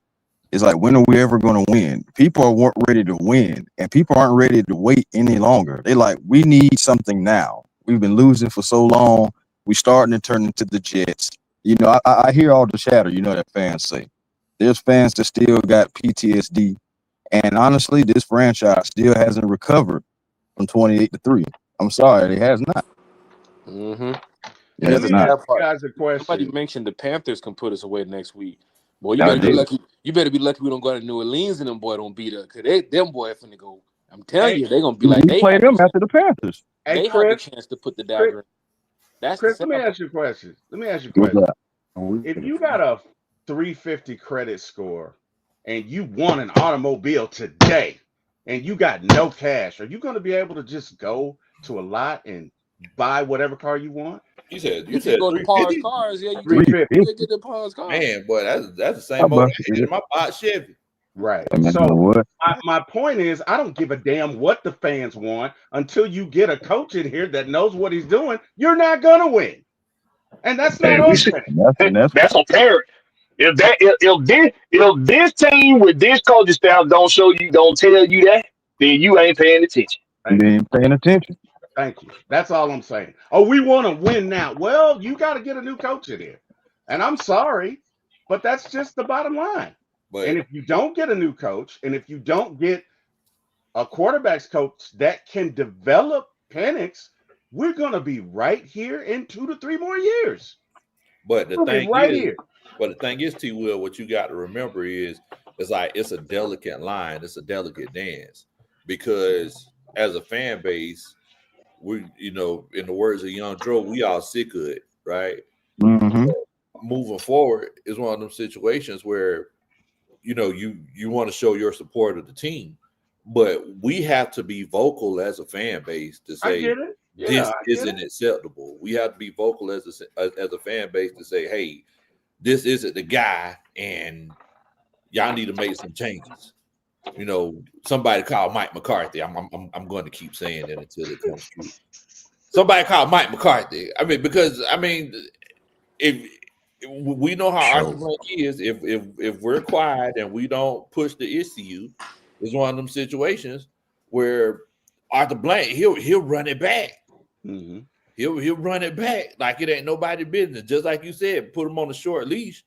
it's like, when are we ever going to win? People weren't ready to win, and people aren't ready to wait any longer. They like, we need something now. We've been losing for so long. We starting to turn into the Jets. You know, I hear all the chatter, you know, that fans say. There's fans that still got PTSD. And honestly, this franchise still hasn't recovered from 28-3. I'm sorry, it has not. Mm-hmm. It Let has me not. ask you guys a Somebody question. mentioned the Panthers can put us away next week. Boy, you I better be did. lucky. You better be lucky we don't go to New Orleans and them boy don't beat us. Cause them boy finna go. I'm telling Hey, you, they gonna be We like they play have them after the Panthers. hey, they have the chance to put the Chris, dagger in. That's the Chris, let sad me part. ask you a question. Let me ask you a What's question. that? If you got a 350 credit score and you want an automobile today and you got no cash, are you going to be able to just go to a lot and buy whatever car you want? You said If you go to Pawn's 350? Cars, yeah, you can. 350. You can get the Pawn's Cars. Man, boy, that's the I same motor busted I had it. in my box Chevy. Right. Man, So what? my point is, I don't give a damn what the fans want until you get a coach in here that knows what he's doing. You're not going to win. And that's not Hey, we on should. Penix. That's That's apparent. If this team with this coaching staff don't tell you that, then you ain't paying attention. you Thank you. ain't paying attention. Thank you. That's all I'm saying. Oh, we want to win now. Well, you got to get a new coach in here. And I'm sorry, but that's just the bottom line. But And if you don't get a new coach, and if you don't get a quarterbacks coach that can develop Penix, we're going to be right here in 2 to 3 more years. but the We'll be thing right is, here. T. Will, what you got to remember is it's like it's a delicate line, it's a delicate dance. Because as a fan base, we, in the words of Young Dro, we all sick of it, right? Mm-hmm. Moving forward is one of them situations where you want to show your support of the team, but we have to be vocal as a fan base to I say get it. Yeah, this I get isn't it. acceptable. We have to be vocal as a fan base to say, hey, this isn't the guy, and y'all need to make some changes. Somebody called Mike McCarthy. I'm going to keep saying it until it comes true. Somebody called Mike McCarthy. Because if we know how Arthur Show. Blank is, if we're quiet and we don't push the issue, it's one of them situations where Arthur Blank he'll run it back. Mm-hmm. He'll run it back like it ain't nobody business. Just like you said, put him on a short leash.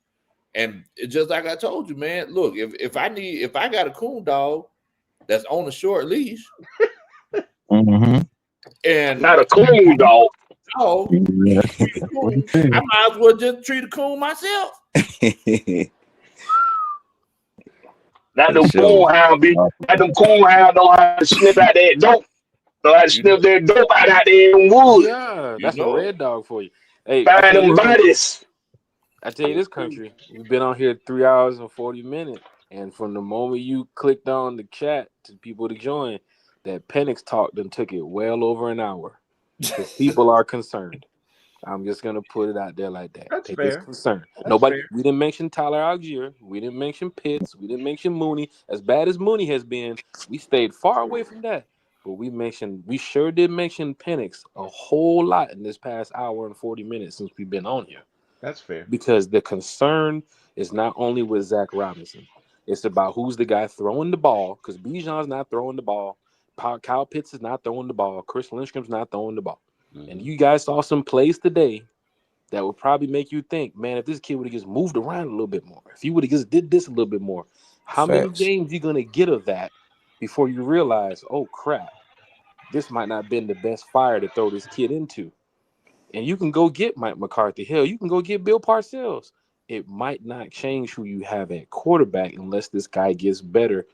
And just like I told you, man, look, if I got a coon dog that's on a short leash Mm-hmm. and Not a coon dog. dog Yeah, treat a that's what he coon, I said. might as well just treat a coon myself. Not For them sure. coon hound be. Not them coon hound know how to sniff out that dope. Know how to You know, sniff that dope out there in the woods. Yeah, you that's a know. red dog for you. Hey, Find them bodies. I tell you this country, we've been on here 3 hours and 40 minutes, and from the moment you clicked on the chat to people to join, that Penix talk done took it well over an hour because people are concerned. I'm just gonna put it out there like that. That's They just fair. concerned. That's Nobody. fair. We didn't mention Tyler Algier. We didn't mention Pitts. We didn't mention Mooney. As bad as Mooney has been, we stayed far away from that. But we sure did mention Penix a whole lot in this past hour and 40 minutes since we've been on here. That's fair. Because the concern is not only with Zach Robinson, it's about who's the guy throwing the ball. Because Bijan's not throwing the ball. Kyle Pitts is not throwing the ball. Chris Lindstrom's not throwing the ball. Mm-hmm. And you guys saw some plays today that would probably make you think, man, if this kid would have just moved around a little bit more, if he would have just did this a little bit more, how many Facts. games you gonna get of that before you realize, oh crap, this might not have been the best fire to throw this kid into? And you can go get Mike McCarthy. Hell, you can go get Bill Parcells. It might not change who you have at quarterback unless this guy gets better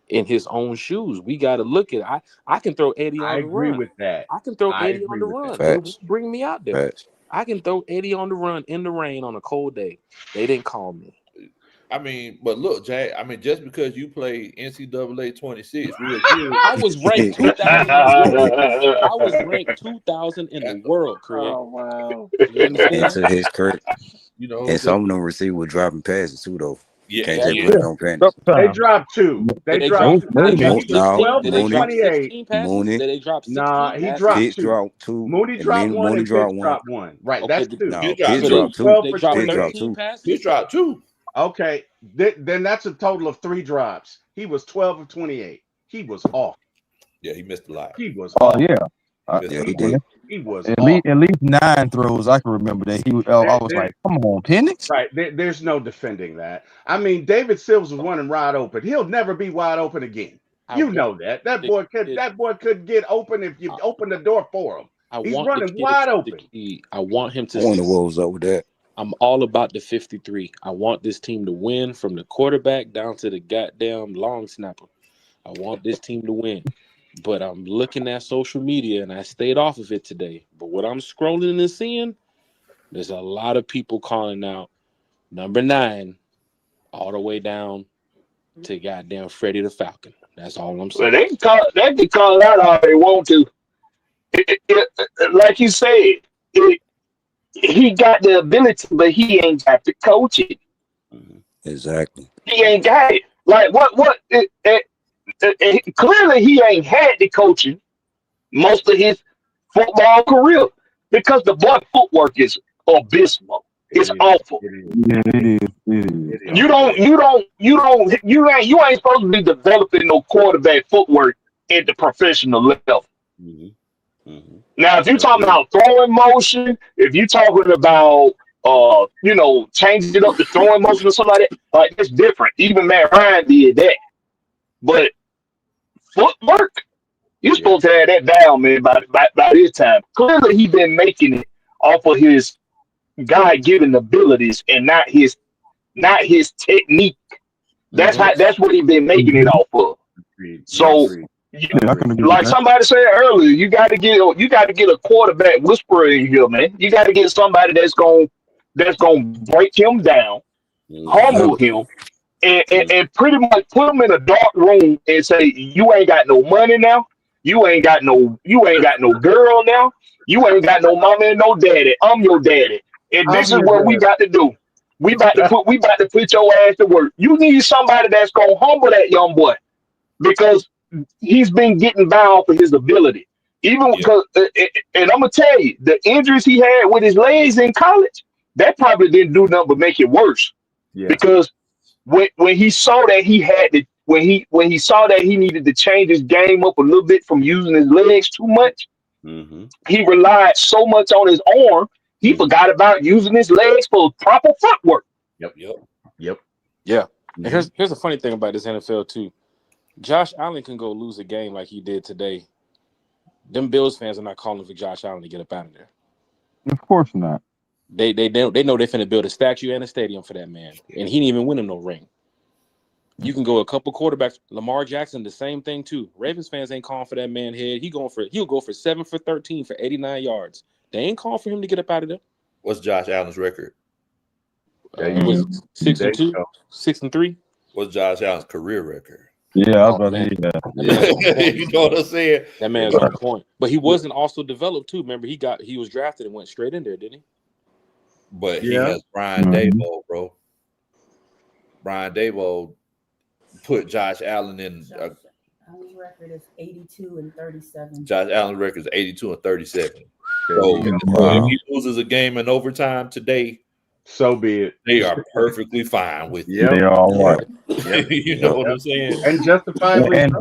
in his own shoes. We got to look at it. I can throw Eddie I on the agree run. with that. I can throw I Eddie on agree the with run. that. They won't Facts. bring me out there. Facts. I can throw Eddie on the run in the rain on a cold day. They didn't call me. But look, Jack. Just because you play NCAA 26 real good, I was ranked 2,000 in the world. I was ranked 2,000 in the world, Craig. Oh wow. You And understand? to his credit, You know, And some of them receivers were dropping passes too, though. yeah, Can't yeah, just yeah. blame it on Penix. They dropped 2. They Did they dropped drop? 2. Wait Now, a he minute. was Now 12 Did for they Mooney, drop 28. 16 passes? Mooney, Did they drop 16 Nah, he passes? dropped Pitts 2. dropped 2, Mooney and dropped 1 Mooney and Pitts dropped 1. dropped 1. Right, Okay, that's 2. No, Pitts dropped Pitts so He was they dropped 2. 12 they for dropped Pitts dropped 28. 13 2. passes. Pitts dropped 2. Okay, then that's a total of 3 drops. He was 12 of 28. He was off. Yeah, he missed a lot. He was Oh off. yeah. He missed Yeah, a he lot. did. He was At off. least 9 throws. I can remember that. I was There- like, come on, Penix. Right. There's no defending that. I mean, David Sills was running wide open. He'll never be wide open again. I You want know that. That the boy kid. could get open if you open the door for him. I He's want the running kid wide to open. succeed. I want him I to wonder succeed. what was up with that. I'm all about the 53. I want this team to win from the quarterback down to the goddamn long snapper. I want this team to win. But I'm looking at social media and I stayed off of it today. But what I'm scrolling and seeing, there's a lot of people calling out number 9 all the way down to goddamn Freddie the Falcon. That's all I'm Well, saying. they can call it out all they want to. Like you said, he got the ability, but he ain't got the coaching. Exactly. He ain't got it. Like clearly he ain't had the coaching most of his football career because the boy footwork is abysmal. It's awful. It is. Yeah, it is. It is. You ain't supposed to be developing no quarterback footwork at the professional level. Mhm. Mhm. Now, if you're talking Agreed. about throwing motion, if you're talking about changing up the throwing motion or something like that, like it's different. Even Matt Ryan did that. But footwork, you're Yeah. supposed to have that down, man, by this time. Clearly he been making it off of his God given abilities and not his technique. That's what he been making it off of. Agreed. So Agreed. you, Yeah, I can agree with like that. somebody said earlier, you got to get a quarterback whisperer in here, man. You got to get somebody that's gonna break him down, humble him, and pretty much put him in a dark room and say, you ain't got no money now, you ain't got no girl now, you ain't got no mama and no daddy. I'm your daddy, and this is I'm what we your got to do. We about dad. to put your ass to work. You need somebody that's gonna humble that young boy because he's been getting by off of his ability. Even Yeah. because, and I'm gonna tell you, the injuries he had with his legs in college, that probably didn't do nothing but make it worse. Yeah. Because when he saw that he had to, when he saw that he needed to change his game up a little bit from using his legs too much, Mm-hmm. he relied so much on his arm, he forgot about using his legs for proper footwork. Yep. Yep. Yep. Yeah. And Mhm. here's the funny thing about this NFL too. Josh Allen can go lose a game like he did today. Them Bills fans are not calling for Josh Allen to get up out of there. Of course not. They know they're finna build a statue and a stadium for that man, and he didn't even win him no ring. You can go a couple quarterbacks. Lamar Jackson, the same thing too. Ravens fans ain't calling for that man head. He'll go for 7 for 13 for 89 yards. They ain't calling for him to get up out of there. What's Josh Allen's record? There you Was go. 6-2, go. 6-3. What's Josh Allen's career record? Yeah, I was Oh, about to man. hear that. That man's on point. You know what I'm saying? That man's on point. But he wasn't also developed too. Remember, he was drafted and went straight in there, didn't he? But he Yeah. has Brian Daboll, bro. Brian Daboll put Josh Allen in. Allen's record is 82 and 37. Josh Allen's record is 82 and 37. There So, you go. if he loses a game in overtime today, So be it. they are perfectly fine with Yep. They all right. Yep. you know what I'm saying? And justifiably. And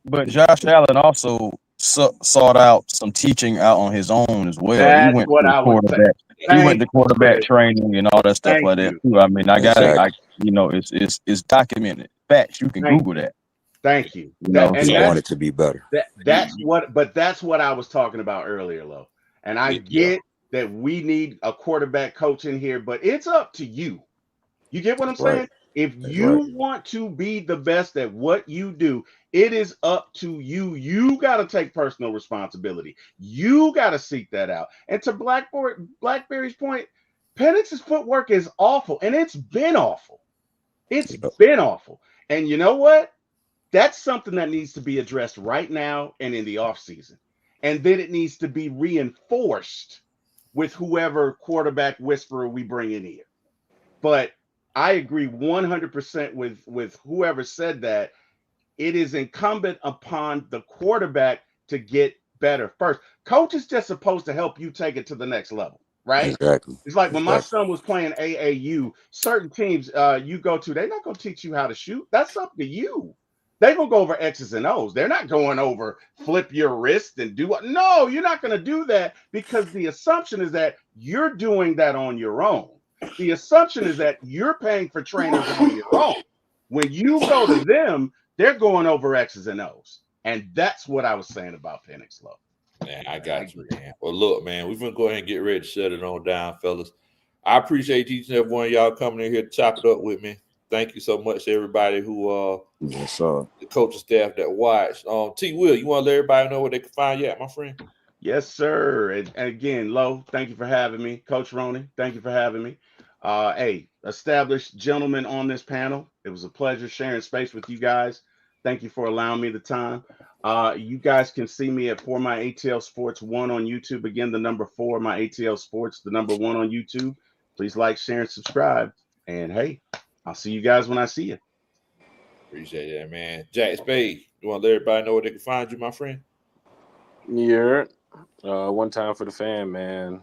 but Josh Allen also sought out some teaching out on his own as well. That's He went what to I would say. quarterback. He Thank went to quarterback training and all that stuff Thank like that you. too. I mean, I got it. Exactly. It's documented. Facts. You can Thank Google that. Thank you. You know, And I want it to be better. that's what I was talking about earlier, Lo. And I get that we need a quarterback coach in here, but it's up to you. You get what I'm saying? Right. If That's you right. want to be the best at what you do, it is up to you. You got to take personal responsibility. You got to seek that out. And to Blackberry's point, Penix's footwork is awful, and it's been awful. It's been awful. And you know what? That's something that needs to be addressed right now and in the offseason. And then it needs to be reinforced with whoever quarterback whisperer we bring in here. But I agree 100% with whoever said that. It is incumbent upon the quarterback to get better first. Coach is just supposed to help you take it to the next level, right? Exactly. It's like when my Exactly. son was playing AAU, certain teams you go to, they're not going to teach you how to shoot. That's up to you. They're going to go over X's and O's. They're not going over flip your wrist and do what. No, you're not going to do that because the assumption is that you're doing that on your own. The assumption is that you're paying for trainers on your own. When you go to them, they're going over X's and O's. And that's what I was saying about Penix Low. Man, I got you, man. Well, look, man, we're going to go ahead and get ready to shut it on down, fellas. I appreciate each and every one of y'all coming in here to chop it up with me. Thank you so much to everybody who Yes, sir. the coaching staff that watched. T Will, you want to let everybody know where they can find you at, my friend? Yes, sir. And again, Low, thank you for having me. Coach Roney, thank you for having me. Hey, established gentleman on this panel. It was a pleasure sharing space with you guys. Thank you for allowing me the time. You guys can see me at For My ATL Sports 1 on YouTube. Again, the number 4, My ATL Sports, the number 1 on YouTube. Please like, share, and subscribe. And hey, I'll see you guys when I see you. Appreciate that, man. Jack Spade, you want to let everybody know where they can find you, my friend? Yeah. One time for the fan, man.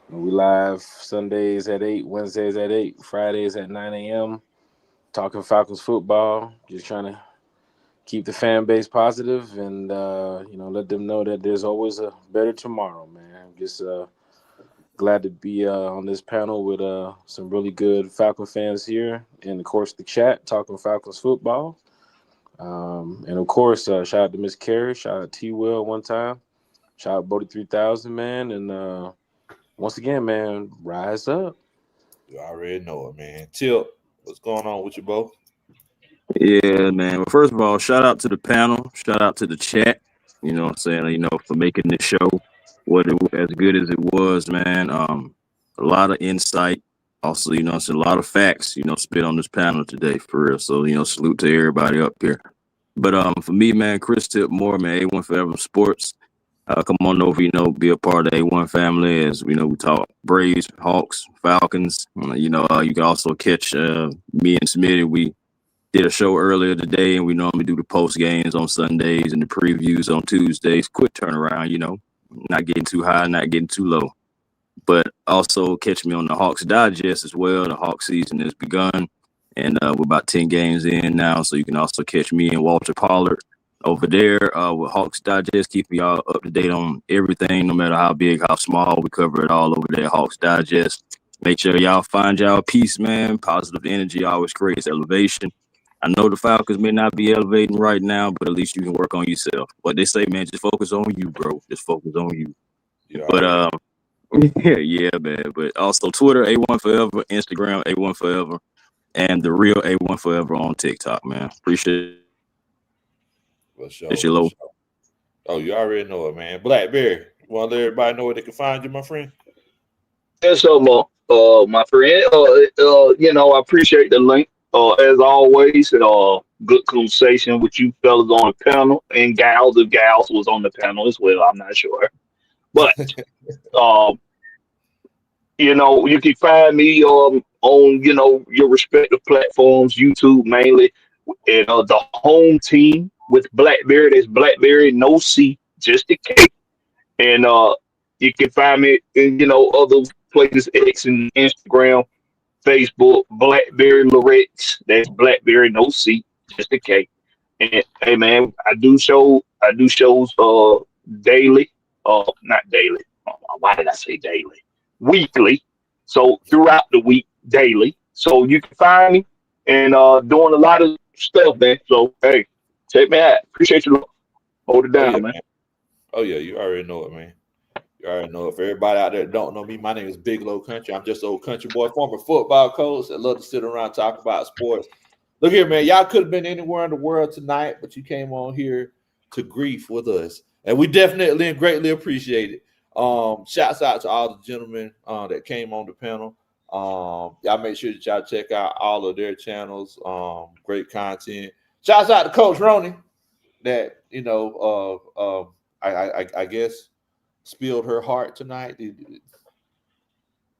We live Sundays at 8, Wednesdays at 8, Fridays at 9 a.m. Talking Falcons football. Just trying to keep the fan base positive and, let them know that there's always a better tomorrow, man. Just glad to be on this panel with some really good Falcon fans here. And, of course, the chat, Talking Falcons football. And, of course, shout out to Miss Carey. Shout out to T-Will one time. Shout out Bodie 3000, man. And once again, man, rise up. You already know it, man. Tip, what's going on with you both? Yeah, man. Well, first of all, shout out to the panel. Shout out to the chat. You know what I'm saying? For making this show as good as it was, man. A lot of insight. Also, it's a lot of facts, spit on this panel today for real. So, salute to everybody up here. But for me, man, Chris Tipmore, man, A1 Forever Sports. Come on over, be a part of the A1 family as, we talk Braves, Hawks, Falcons. You can also catch me and Smitty. We did a show earlier today, and we normally do the post games on Sundays and the previews on Tuesdays. Quick turnaround, not getting too high, not getting too low. But also catch me on the Hawks Digest as well. The Hawks season has begun, and we're about 10 games in now, so you can also catch me and Walter Pollard over there with Hawks Digest, keeping y'all up to date on everything, no matter how big, how small. We cover it all over there, Hawks Digest. Make sure y'all find y'all peace, man. Positive energy always creates elevation. I know the Falcons may not be elevating right now, but at least you can work on yourself. What they say, man, just focus on you, bro. Just focus on you. But yeah, man. But also Twitter, A1 Forever, Instagram, A1 Forever, and the real A1 Forever on TikTok, man. Appreciate For sure. it, Low. Oh, you already know it, man. Blackberry, you want to let everybody know where they can find you, my friend? Yes, my friend. I appreciate the link. As always, good conversation with you fellas on the panel and gals. If gals was on the panel as well, I'm not sure. But um, you can find me on your respective platforms, YouTube mainly, and the home team with Blackberry. That's Blackberry, no C, just a K. And you can find me in other places, X and Instagram, Facebook, Blackberry Lorex. That's Blackberry, no C, just a K. And hey man, I do shows daily. Not daily. Why did I say daily? Weekly. So throughout the week, daily. So you can find me and doing a lot of stuff, man. So hey, check me out. Appreciate you. Hold it down, man. Oh yeah, you already know it, man. You already know it. For everybody out there that don't know me, my name is Big Low Country. I'm just an old country boy, former football coach. I love to sit around talk about sports. Look here, man. Y'all could have been anywhere in the world tonight, but you came on here to grief with us, and we definitely and greatly appreciate it. Shouts out to all the gentlemen that came on the panel. Y'all make sure that y'all check out all of their channels. Great content. Shouts out to Coach Roney that I guess spilled her heart tonight.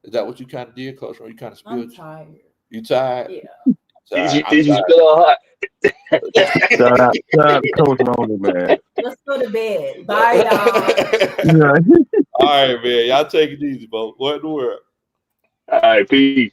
Is that what you kind of did, Coach? Or you kind of spilled? I'm tired. You tired? Yeah. Did you spill all hot? Shout out to Coach Loney, man. Let's go to bed. Bye, y'all. Yeah. All right, man. Y'all take it easy, folks. What in the world? All right, peace.